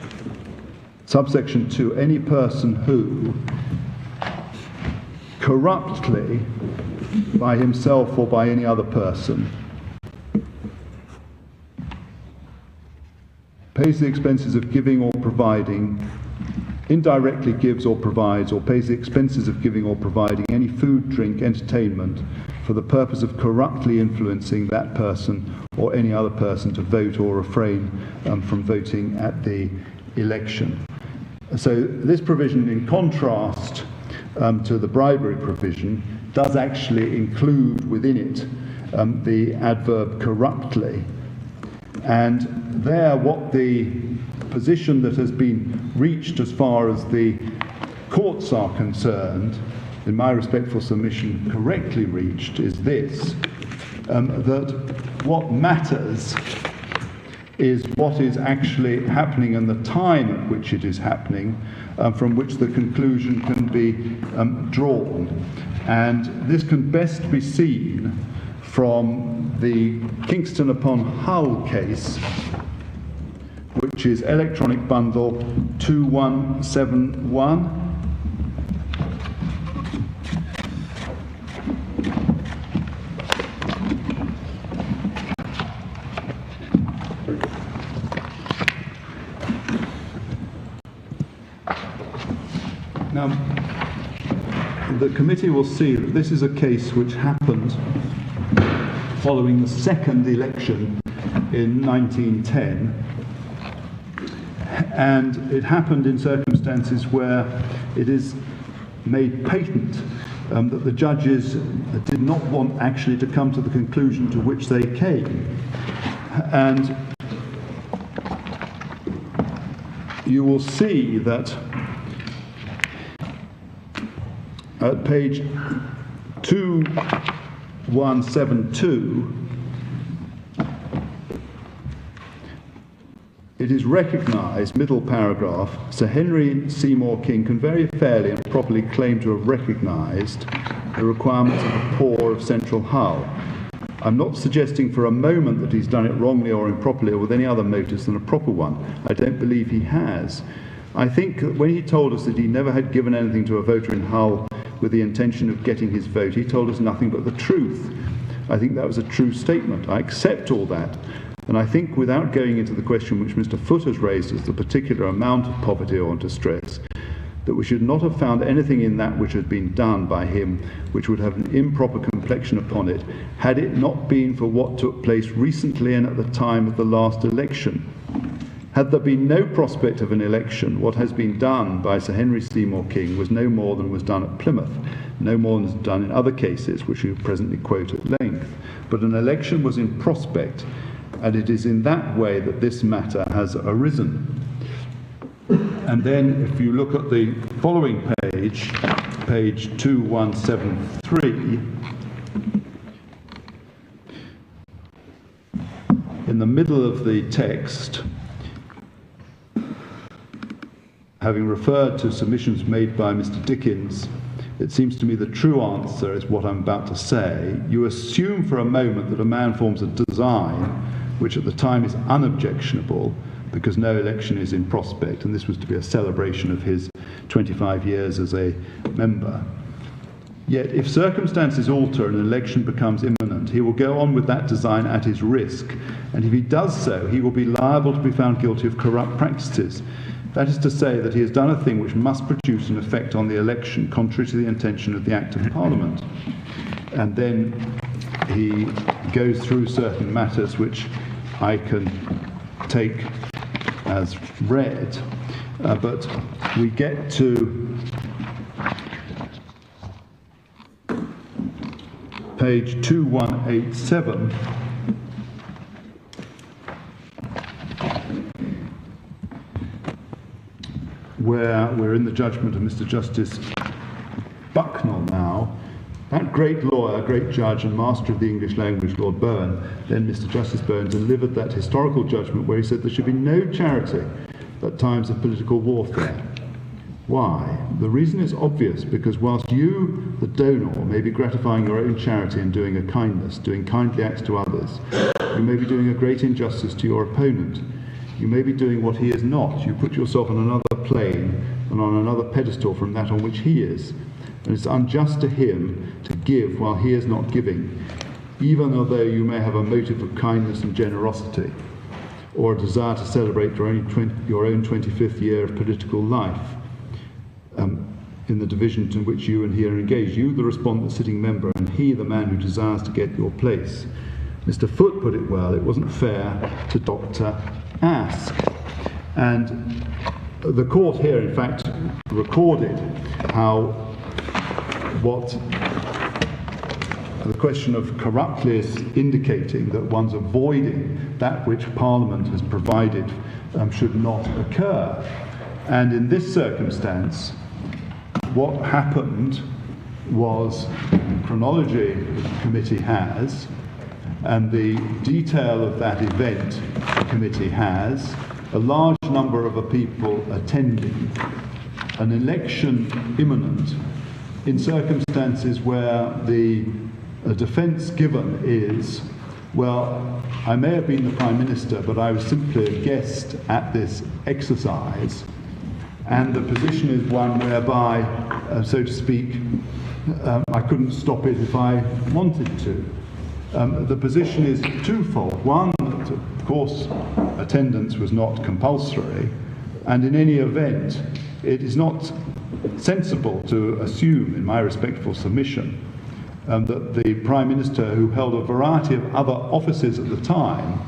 Subsection 2, any person who corruptly, by himself or by any other person, pays the expenses of giving or providing, indirectly gives or provides, or pays the expenses of giving or providing any food, drink, entertainment for the purpose of corruptly influencing that person or any other person to vote or refrain from voting at the election. So this provision, in contrast to the bribery provision, does actually include within it the adverb corruptly. And there, what the position that has been reached as far as the courts are concerned, in my respectful submission correctly reached, is this, that what matters is what is actually happening and the time at which it is happening, from which the conclusion can be drawn. And this can best be seen from the Kingston upon Hull case, which is Electronic Bundle 2171. Now, the committee will see that this is a case which happened following the second election in 1910, and it happened in circumstances where it is made patent that the judges did not want actually to come to the conclusion to which they came. And you will see that at page 2172, it is recognised, middle paragraph, Sir Henry Seymour King can very fairly and properly claim to have recognised the requirements of the poor of Central Hull. I'm not suggesting for a moment that he's done it wrongly or improperly or with any other motives than a proper one. I don't believe he has. I think that when he told us that he never had given anything to a voter in Hull with the intention of getting his vote, he told us nothing but the truth. I think that was a true statement. I accept all that. And I think, without going into the question which Mr. Foote has raised as the particular amount of poverty or distress, that we should not have found anything in that which had been done by him which would have an improper complexion upon it, had it not been for what took place recently and at the time of the last election. Had there been no prospect of an election, what has been done by Sir Henry Seymour King was no more than was done at Plymouth, no more than was done in other cases, which you presently quote at length. But an election was in prospect, and it is in that way that this matter has arisen. And then, if you look at the following page, page 2173, in the middle of the text, having referred to submissions made by Mr. Dickens, it seems to me the true answer is what I'm about to say. You assume for a moment that a man forms a design which at the time is unobjectionable because no election is in prospect, and this was to be a celebration of his 25 years as a member. Yet if circumstances alter and an election becomes imminent, he will go on with that design at his risk, and if he does so, he will be liable to be found guilty of corrupt practices. That is to say that he has done a thing which must produce an effect on the election, contrary to the intention of the Act of Parliament. And then he goes through certain matters which I can take as read, but we get to page 2187, where we're in the judgment of Mr. Justice Bucknell now. That great lawyer, great judge and master of the English language, Lord Byrne, then Mr. Justice Byrne, delivered that historical judgment where he said there should be no charity at times of political warfare. Why? The reason is obvious, because whilst you, the donor, may be gratifying your own charity and doing a kindness, doing kindly acts to others, you may be doing a great injustice to your opponent. You may be doing what he is not. You put yourself on another plane and on another pedestal from that on which he is. And it's unjust to him to give while he is not giving, even although you may have a motive of kindness and generosity, or a desire to celebrate your own 25th year of political life. In the division to which you and he are engaged, you the respondent sitting member and he the man who desires to get your place. Mr. Foote put it well, it wasn't fair to Dr. Ask. And the court here in fact recorded how the question of corruptly is indicating that one's avoiding that which Parliament has provided should not occur. And in this circumstance, what happened was chronology the committee has, and the detail of that event the committee has, a large number of people attending, an election imminent, in circumstances where the defence given is, well, I may have been the Prime Minister, but I was simply a guest at this exercise. And the position is one whereby, so to speak, I couldn't stop it if I wanted to. The position is twofold. One, that of course, attendance was not compulsory, and in any event, it is not sensible to assume, in my respectful submission, that the Prime Minister, who held a variety of other offices at the time,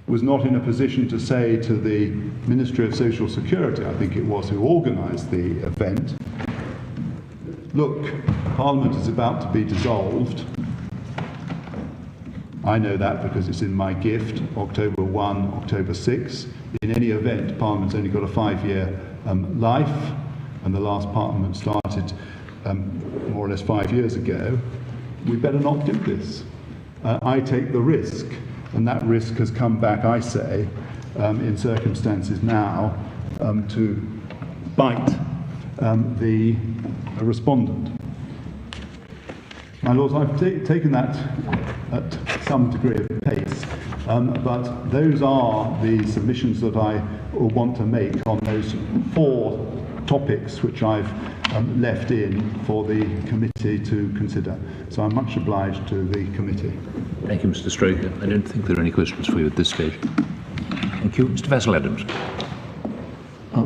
was not in a position to say to the Ministry of Social Security, I think it was, who organised the event, look, Parliament is about to be dissolved. I know that because it's in my gift, October 1, October 6. In any event, Parliament's only got a 5-year life, and the last Parliament started more or less 5 years ago. We better not do this. I take the risk. And that risk has come back, I say, in circumstances now, to bite the respondent. My Lords, I've taken that at some degree of pace, but those are the submissions that I want to make on those 4 topics which I've left in for the committee to consider. So I'm much obliged to the committee. Thank you, Mr. Straker. I don't think there are any questions for you at this stage. Thank you. Mr. Vassell-Adams.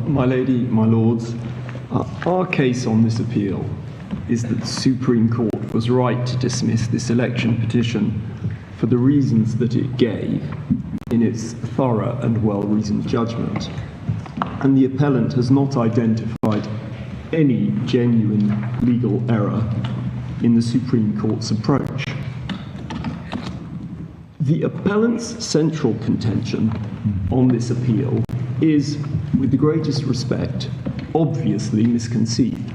My Lady, my Lords, our case on this appeal is that the Supreme Court was right to dismiss this election petition for the reasons that it gave in its thorough and well-reasoned judgment. And the appellant has not identified any genuine legal error in the Supreme Court's approach. The appellant's central contention on this appeal is, with the greatest respect, obviously misconceived.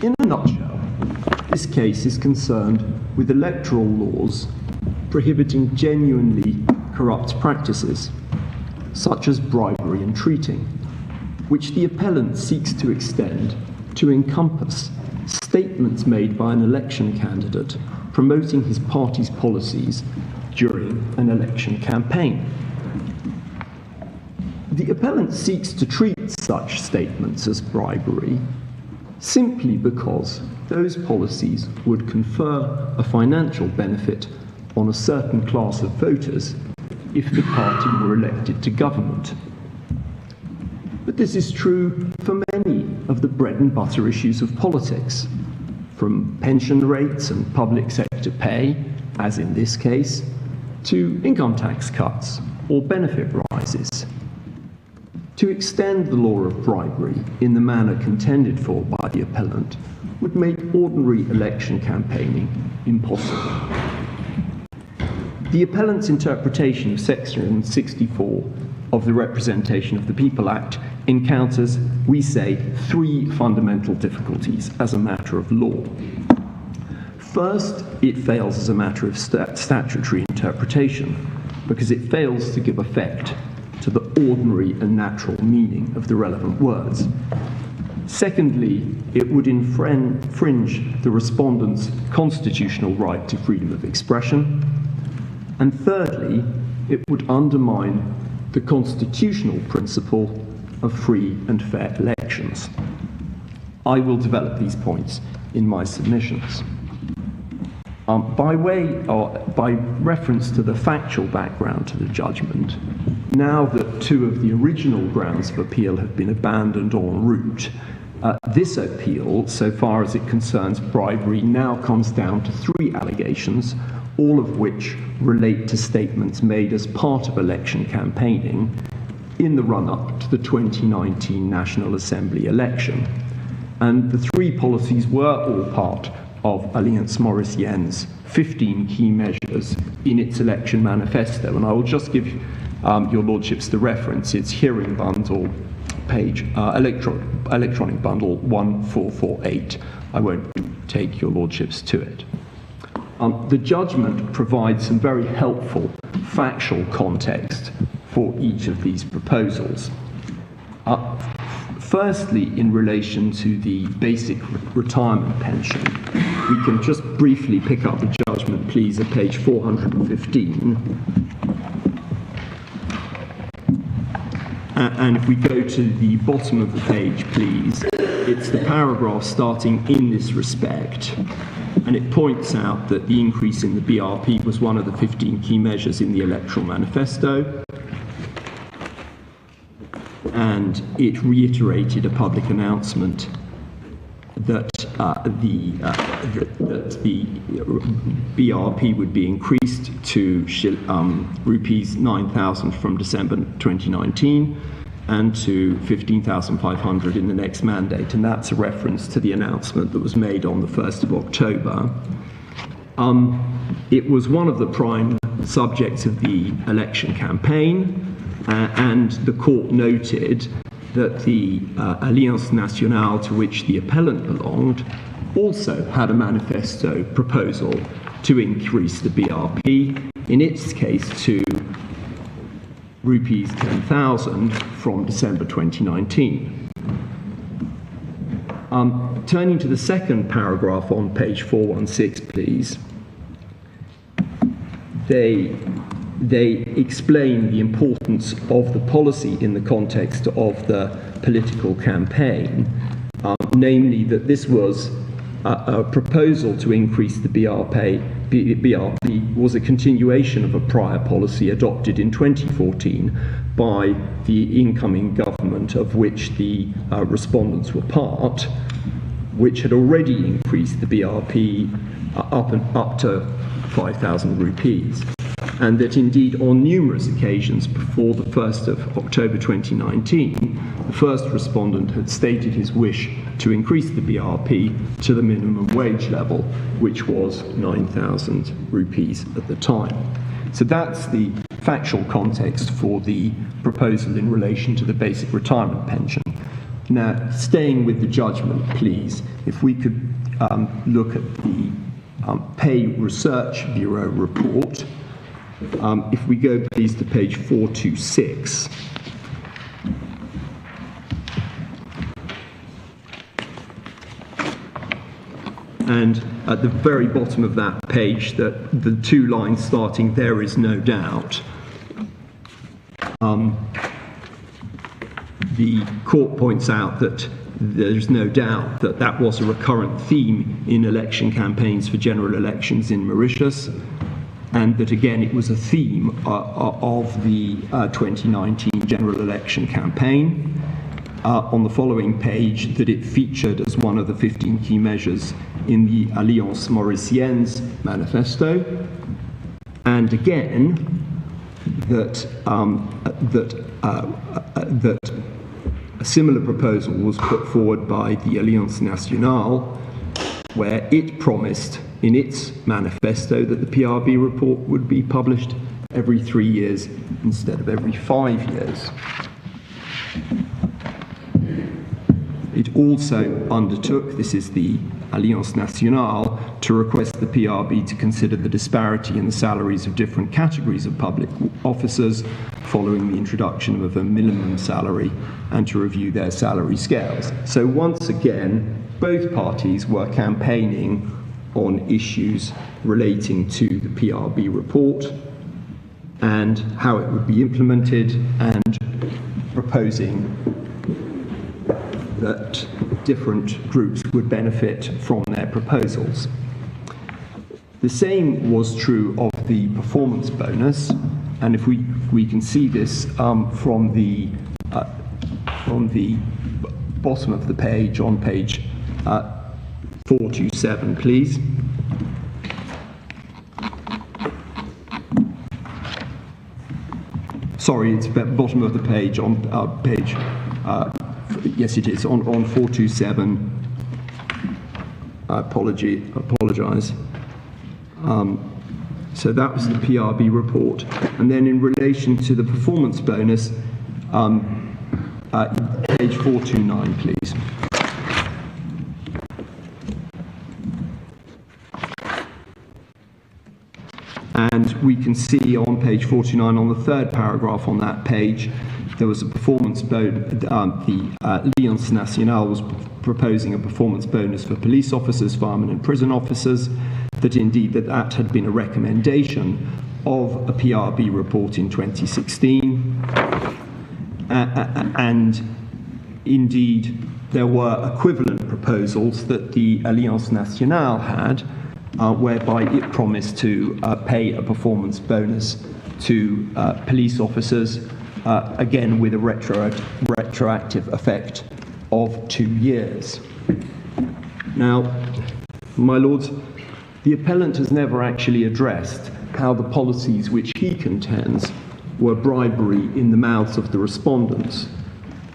In a nutshell, this case is concerned with electoral laws prohibiting genuinely corrupt practices, such as bribery and treating, which the appellant seeks to extend to encompass statements made by an election candidate promoting his party's policies during an election campaign. The appellant seeks to treat such statements as bribery simply because those policies would confer a financial benefit on a certain class of voters if the party were elected to government. But this is true for many of the bread and butter issues of politics, from pension rates and public sector pay, as in this case, to income tax cuts or benefit rises. To extend the law of bribery in the manner contended for by the appellant would make ordinary election campaigning impossible. The appellant's interpretation of Section 64 of the Representation of the People Act encounters, we say, three fundamental difficulties as a matter of law. First, it fails as a matter of statutory interpretation because it fails to give effect to the ordinary and natural meaning of the relevant words. Secondly, it would infringe the respondent's constitutional right to freedom of expression. And thirdly, it would undermine the constitutional principle of free and fair elections. I will develop these points in my submissions. By reference to the factual background to the judgment, now that two of the original grounds of appeal have been abandoned en route, this appeal, so far as it concerns bribery, now comes down to three allegations, all of which relate to statements made as part of election campaigning in the run-up to the 2019 National Assembly election. And the three policies were all part of Alliance Mauricienne's 15 key measures in its election manifesto. And I will just give your lordships the reference. It's hearing bundle, page, electronic bundle 1448. I won't take your lordships to it. The judgment provides some very helpful factual context for each of these proposals. Firstly, in relation to the basic retirement pension, we can just briefly pick up the judgment, please, at page 415. And if we go to the bottom of the page, please, it's the paragraph starting in this respect. And it points out that the increase in the BRP was one of the 15 key measures in the electoral manifesto. And it reiterated a public announcement that the BRP would be increased to rupees 9,000 from December 2019 and to 15,500 in the next mandate. And that's a reference to the announcement that was made on the 1st of October. It was one of the prime subjects of the election campaign. And the court noted that the Alliance Nationale, to which the appellant belonged, also had a manifesto proposal to increase the BRP, in its case to rupees 10,000 from December 2019. Turning to the second paragraph on page 416, please. They explain the importance of the policy in the context of the political campaign, namely that this was a proposal to increase the BRP was a continuation of a prior policy adopted in 2014 by the incoming government of which the respondents were part, which had already increased the BRP up to 5,000 rupees. And that indeed on numerous occasions before the 1st of October 2019, the first respondent had stated his wish to increase the BRP to the minimum wage level, which was 9,000 rupees at the time. So that's the factual context for the proposal in relation to the basic retirement pension. Now, staying with the judgment, please, if we could look at the Pay Research Bureau report. If we go, please, to page 426. And at the very bottom of that page, the two lines starting, "There is no doubt," the court points out that there's no doubt that that was a recurrent theme in election campaigns for general elections in Mauritius, and that again it was a theme of the 2019 general election campaign. On the following page, that it featured as one of the 15 key measures in the Alliance Mauricienne's manifesto, and again that a similar proposal was put forward by the Alliance Nationale, where it promised in its manifesto that the PRB report would be published every 3 years instead of every 5 years. It also undertook, this is the Alliance Nationale, to request the PRB to consider the disparity in the salaries of different categories of public officers following the introduction of a minimum salary, and to review their salary scales. So once again, both parties were campaigning on issues relating to the PRB report and how it would be implemented, and proposing that different groups would benefit from their proposals. The same was true of the performance bonus, and if we can see this from the bottom of the page, on page 427, please. Sorry, it's at the bottom of the page, on page, yes it is, on 427. I apologise. So that was the PRB report. And then in relation to the performance bonus, page 429, please. And we can see on page 49, on the third paragraph on that page, there was a performance bonus. The Alliance Nationale was proposing a performance bonus for police officers, firemen and prison officers, that indeed that had been a recommendation of a PRB report in 2016. And indeed, there were equivalent proposals that the Alliance Nationale had, whereby it promised to pay a performance bonus to police officers, again with a retroactive effect of 2 years. Now, my lords, the appellant has never actually addressed how the policies which he contends were bribery in the mouths of the respondents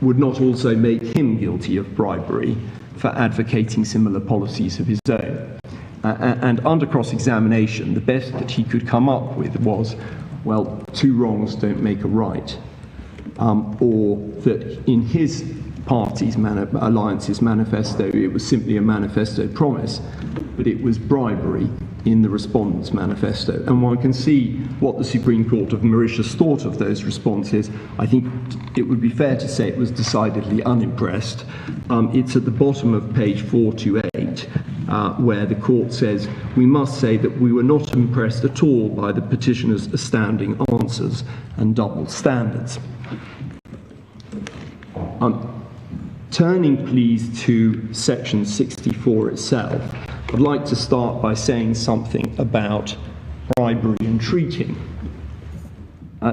would not also make him guilty of bribery for advocating similar policies of his own. And under cross-examination, the best that he could come up with was, well, 2 wrongs don't make a right, or that in his party's alliance's manifesto, it was simply a manifesto promise, but it was bribery in the respondents' manifesto. And one can see what the Supreme Court of Mauritius thought of those responses. I think it would be fair to say it was decidedly unimpressed. It's at the bottom of page 428, where the court says, "We must say that we were not impressed at all by the petitioner's astounding answers and double standards." Turning, please, to section 64 itself, I'd like to start by saying something about bribery and treating.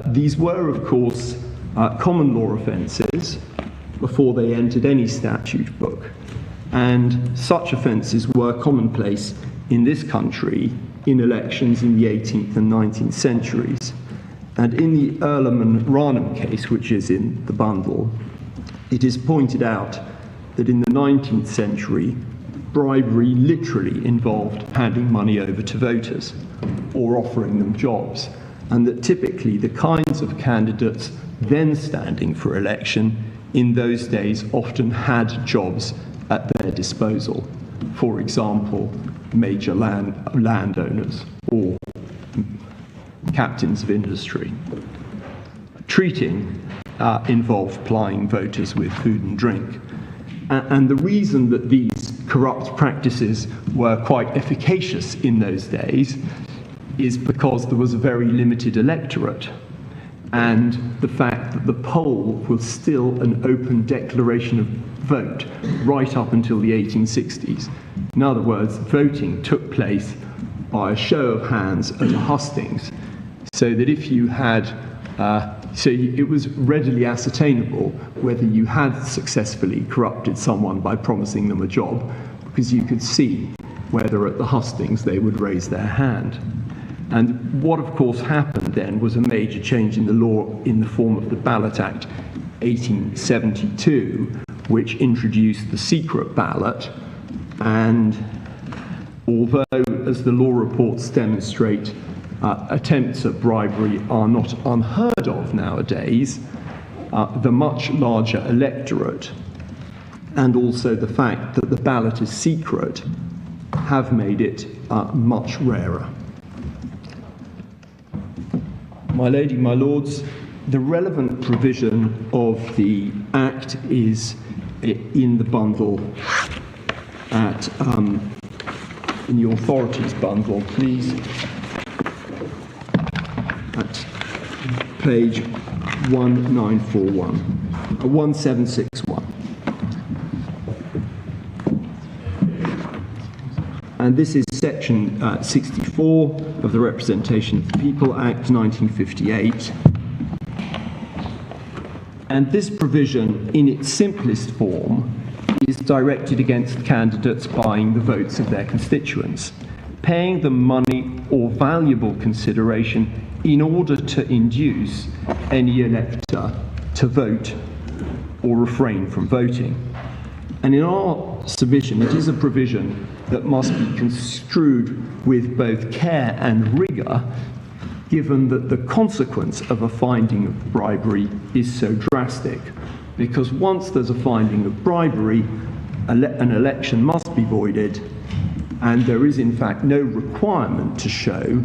These were, of course, common law offences before they entered any statute book, and such offences were commonplace in this country in elections in the 18th and 19th centuries. And in the Earlham and Ranham case, which is in the bundle, it is pointed out that in the 19th century, bribery literally involved handing money over to voters or offering them jobs, and that typically the kinds of candidates then standing for election in those days often had jobs at their disposal. For example, major landowners or captains of industry. Treating involved plying voters with food and drink. And the reason that these corrupt practices were quite efficacious in those days is because there was a very limited electorate, and the fact that the poll was still an open declaration of vote right up until the 1860s. In other words, voting took place by a show of hands at a hustings, so that if you had, it was readily ascertainable whether you had successfully corrupted someone by promising them a job, because you could see whether at the hustings they would raise their hand. And what, of course, happened then was a major change in the law in the form of the Ballot Act 1872, which introduced the secret ballot. And although, as the law reports demonstrate, attempts at bribery are not unheard of nowadays, the much larger electorate and also the fact that the ballot is secret have made it much rarer. My lady, my lords, the relevant provision of the Act is in the bundle at in the authorities bundle, please, at page 1941, 1761. And this is section 64 of the Representation of the People Act 1958. And this provision, in its simplest form, is directed against candidates buying the votes of their constituents, paying them money or valuable consideration in order to induce any elector to vote or refrain from voting. And in our submission, it is a provision that must be construed with both care and rigour, given that the consequence of a finding of bribery is so drastic. Because once there's a finding of bribery, an election must be voided, and there is in fact no requirement to show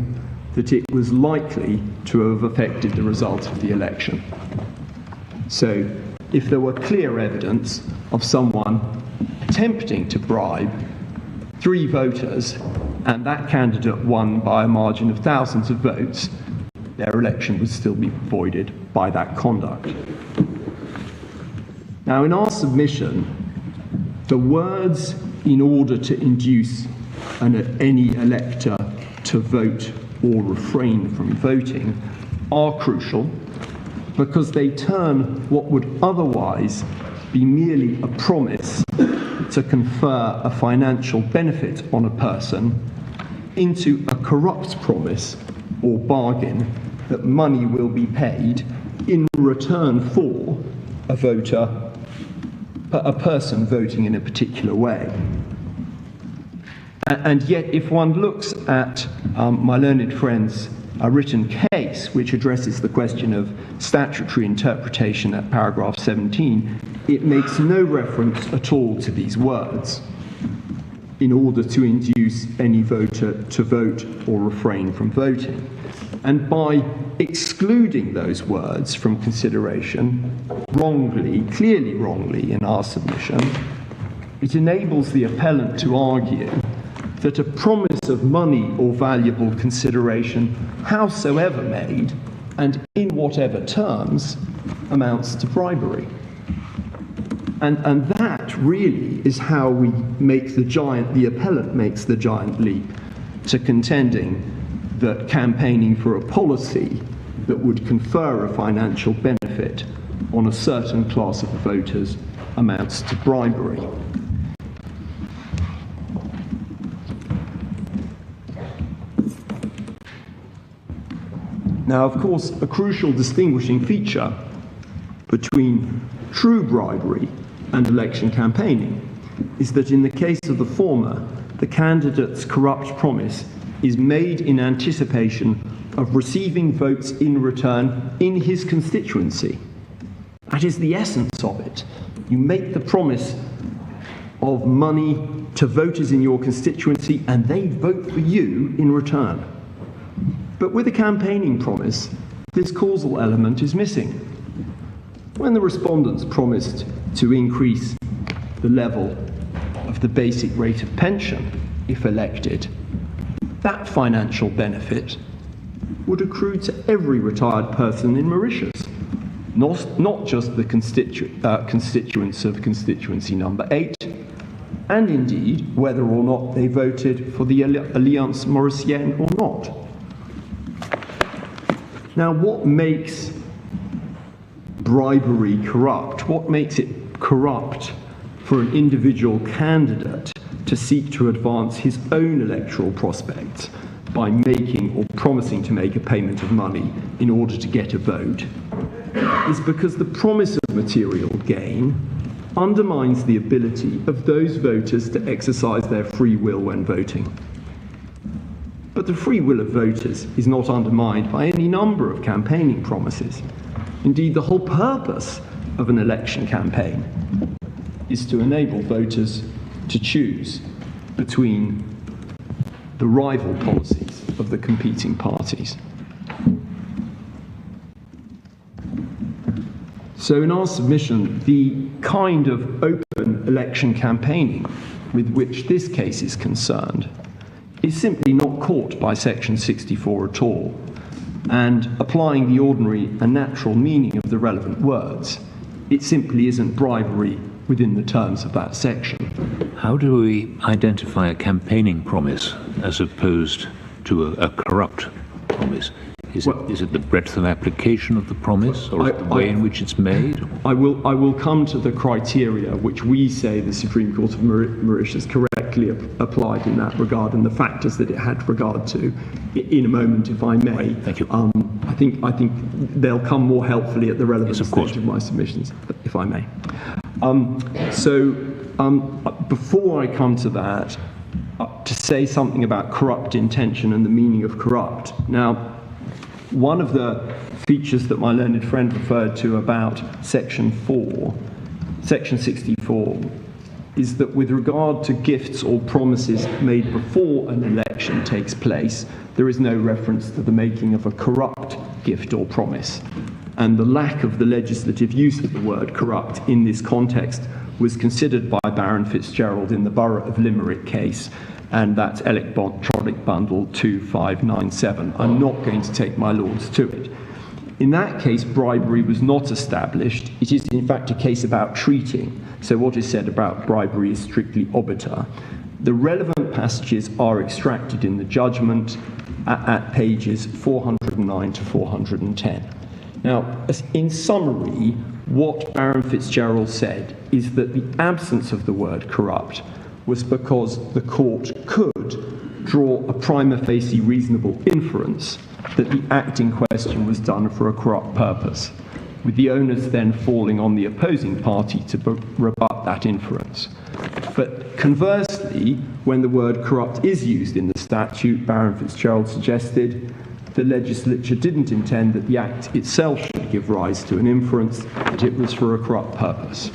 that it was likely to have affected the result of the election. So, if there were clear evidence of someone attempting to bribe 3 voters, and that candidate won by a margin of thousands of votes, their election would still be voided by that conduct. Now, in our submission, the words "in order to induce any elector to vote or refrain from voting" are crucial, because they turn what would otherwise be merely a promise to confer a financial benefit on a person into a corrupt promise or bargain that money will be paid in return for a person voting in a particular way. And yet, if one looks at my learned friend's written case, which addresses the question of statutory interpretation at paragraph 17, it makes no reference at all to these words, "in order to induce any voter to vote or refrain from voting." And by excluding those words from consideration, wrongly, clearly wrongly in our submission, it enables the appellant to argue that a promise of money or valuable consideration, howsoever made, and in whatever terms, amounts to bribery. And that really is how we make the appellant makes the giant leap to contending that campaigning for a policy that would confer a financial benefit on a certain class of voters amounts to bribery. Now, of course, a crucial distinguishing feature between true bribery and election campaigning is that in the case of the former, the candidate's corrupt promise is made in anticipation of receiving votes in return in his constituency. That is the essence of it. You make the promise of money to voters in your constituency, and they vote for you in return. But with a campaigning promise, this causal element is missing. When the respondents promised to increase the level of the basic rate of pension, if elected, that financial benefit would accrue to every retired person in Mauritius, not just the constituents of constituency number 8, and indeed whether or not they voted for the Alliance Mauricienne or not. Now, what makes bribery corrupt? What makes it corrupt for an individual candidate to seek to advance his own electoral prospects by making or promising to make a payment of money in order to get a vote? Is because the promise of material gain undermines the ability of those voters to exercise their free will when voting. But the free will of voters is not undermined by any number of campaigning promises. Indeed, the whole purpose of an election campaign is to enable voters to choose between the rival policies of the competing parties. So in our submission, the kind of open election campaigning with which this case is concerned is simply not caught by Section 64 at all, and applying the ordinary and natural meaning of the relevant words, it simply isn't bribery within the terms of that section. How do we identify a campaigning promise as opposed to a corrupt promise? Is it the breadth of application of the promise, or the way in which it's made? I will come to the criteria which we say the Supreme Court of Mauritius correctly applied in that regard, and the factors that it had regard to in a moment, if I may. Thank you. I think they'll come more helpfully at the relevant stage of my submissions, if I may. Before I come to that, to say something about corrupt intention and the meaning of corrupt. Now, one of the features that my learned friend referred to about Section 64, is that with regard to gifts or promises made before an election takes place, there is no reference to the making of a corrupt gift or promise. And the lack of the legislative use of the word corrupt in this context was considered by Baron Fitzgerald in the Borough of Limerick case, and that's Electronic Bundle 2597. I'm not going to take my lords to it. In that case, bribery was not established. It is, in fact, a case about treating. So what is said about bribery is strictly obiter. The relevant passages are extracted in the judgment at pages 409 to 410. Now, in summary, what Baron Fitzgerald said is that the absence of the word corrupt was because the court could draw a prima facie reasonable inference that the act in question was done for a corrupt purpose, with the onus then falling on the opposing party to rebut that inference. But conversely, when the word corrupt is used in the statute, Baron Fitzgerald suggested the legislature didn't intend that the act itself should give rise to an inference that it was for a corrupt purpose.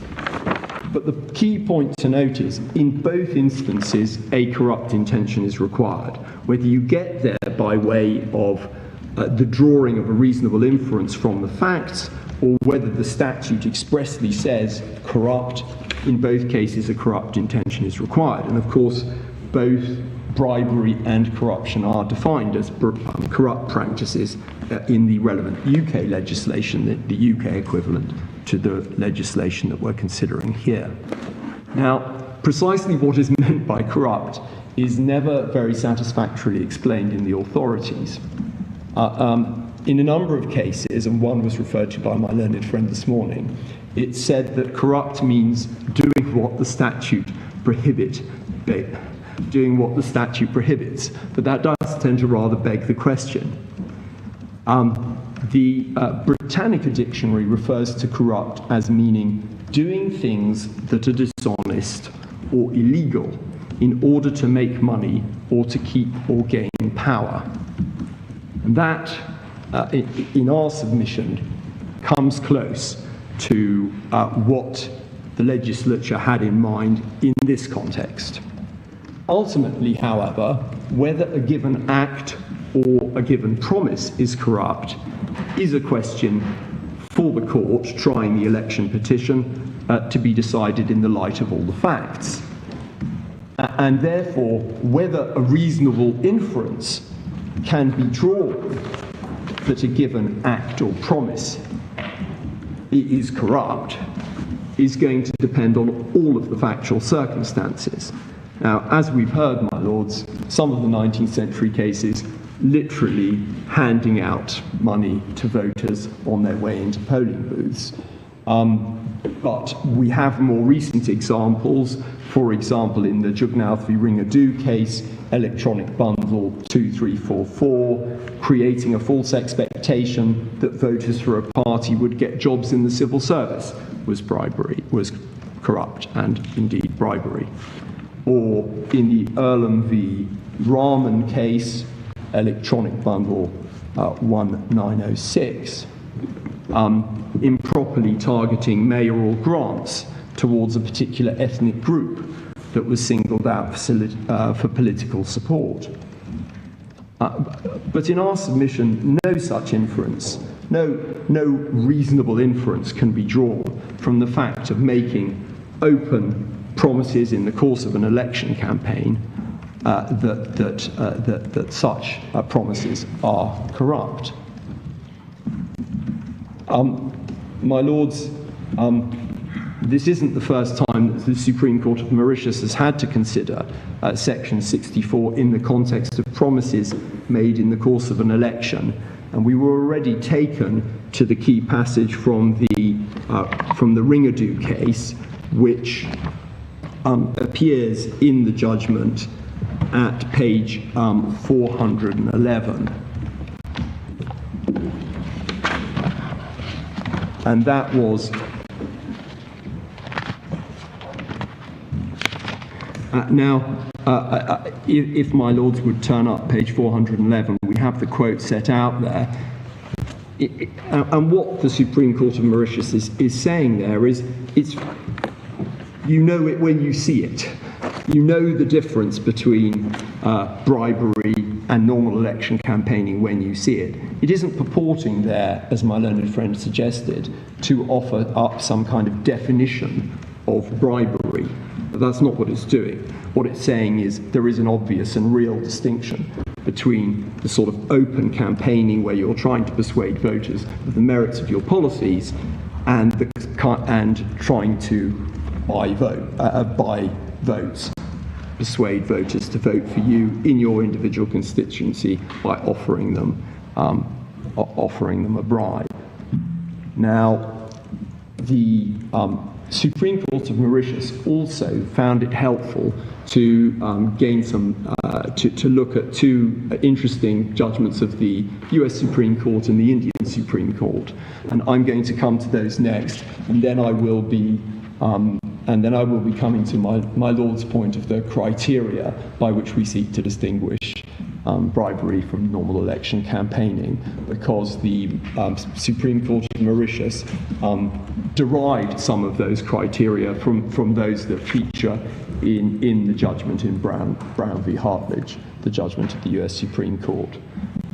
But the key point to note is, in both instances, a corrupt intention is required. Whether you get there by way of the drawing of a reasonable inference from the facts, or whether the statute expressly says corrupt, in both cases a corrupt intention is required. And of course, both bribery and corruption are defined as corrupt practices in the relevant UK legislation, the UK equivalent to the legislation that we're considering here. Now, precisely what is meant by corrupt is never very satisfactorily explained in the authorities. In a number of cases, and one was referred to by my learned friend this morning, it said that corrupt means doing what the statute prohibits. But that does tend to rather beg the question. The Britannica Dictionary refers to corrupt as meaning doing things that are dishonest or illegal in order to make money or to keep or gain power. And that, in our submission, comes close to what the legislature had in mind in this context. Ultimately, however, whether a given act or a given promise is corrupt is a question for the court trying the election petition to be decided in the light of all the facts. And therefore, whether a reasonable inference can be drawn that a given act or promise is corrupt is going to depend on all of the factual circumstances. Now, as we've heard, my lords, some of the 19th century cases literally handing out money to voters on their way into polling booths. But we have more recent examples, for example, in the Jugnauth v. Ringadoo case, electronic bundle 2344, creating a false expectation that voters for a party would get jobs in the civil service was corrupt and indeed bribery. Or in the Earlham v. Rahman case, electronic bundle 1906, improperly targeting mayoral grants towards a particular ethnic group that was singled out for political support. But in our submission, no such inference, no reasonable inference can be drawn from the fact of making open promises in the course of an election campaign that such promises are corrupt. My lords, this isn't the first time that the Supreme Court of Mauritius has had to consider Section 64 in the context of promises made in the course of an election. And we were already taken to the key passage from the Ringadoo case, which appears in the judgment at page 411. And that was if my lords would turn up page 411, we have the quote set out there. And what the Supreme Court of Mauritius is saying there is, you know it when you see it. You know the difference between bribery and normal election campaigning when you see it. It isn't purporting there, as my learned friend suggested, to offer up some kind of definition of bribery. But that's not what it's doing. What it's saying is there is an obvious and real distinction between the sort of open campaigning where you're trying to persuade voters of the merits of your policies and trying to buy votes, persuade voters to vote for you in your individual constituency by offering them a bribe. Now, the Supreme Court of Mauritius also found it helpful to gain some to look at two interesting judgments of the US Supreme Court and the Indian Supreme Court, and I'm going to come to those next, and then I will be coming to my Lord's point of the criteria by which we seek to distinguish bribery from normal election campaigning, because the Supreme Court of Mauritius derived some of those criteria from those that feature in the judgment in Brown v. Hartledge, the judgment of the US Supreme Court.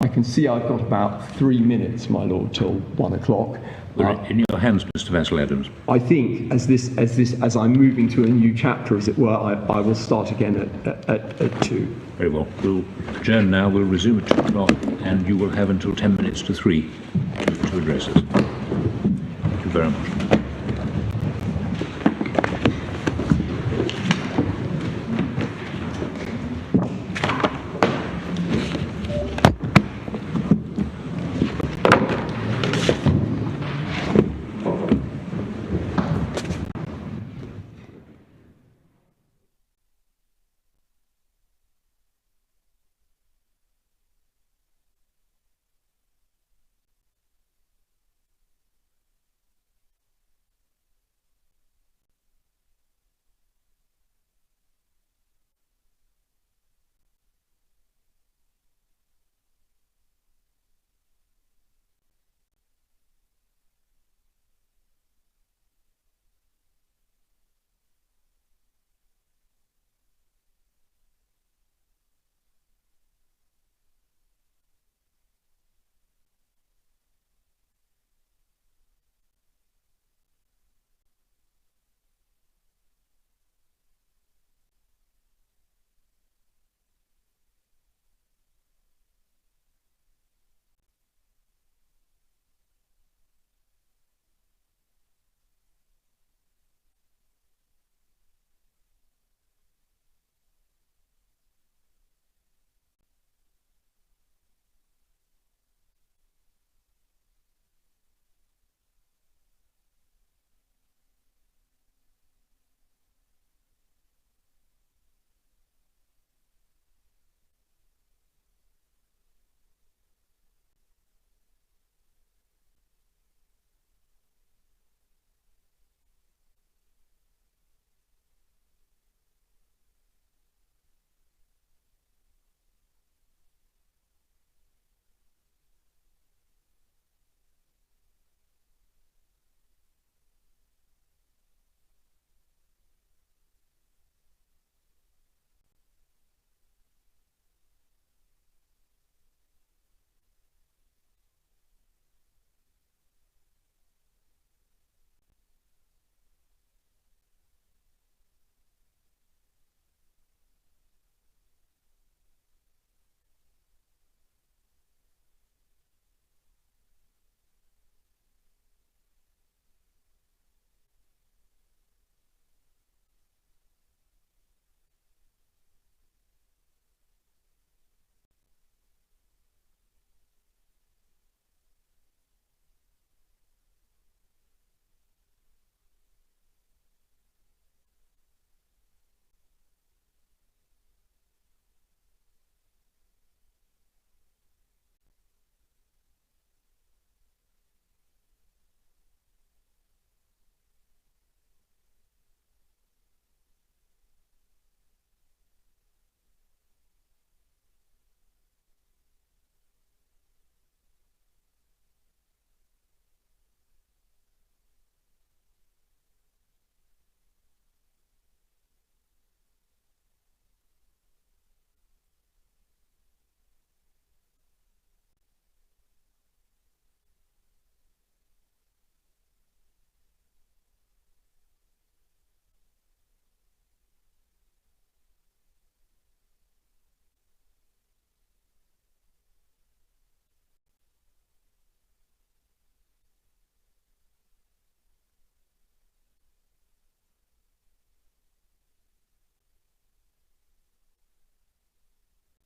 I can see I've got about 3 minutes, my Lord, till 1 o'clock. We're in your hands, Mr. Vassell-Adams. I think as I'm moving to a new chapter, as it were, I will start again at 2. Very well. We'll adjourn now. We'll resume at 2 o'clock, and you will have until 10 minutes to 3 to address us. Thank you very much.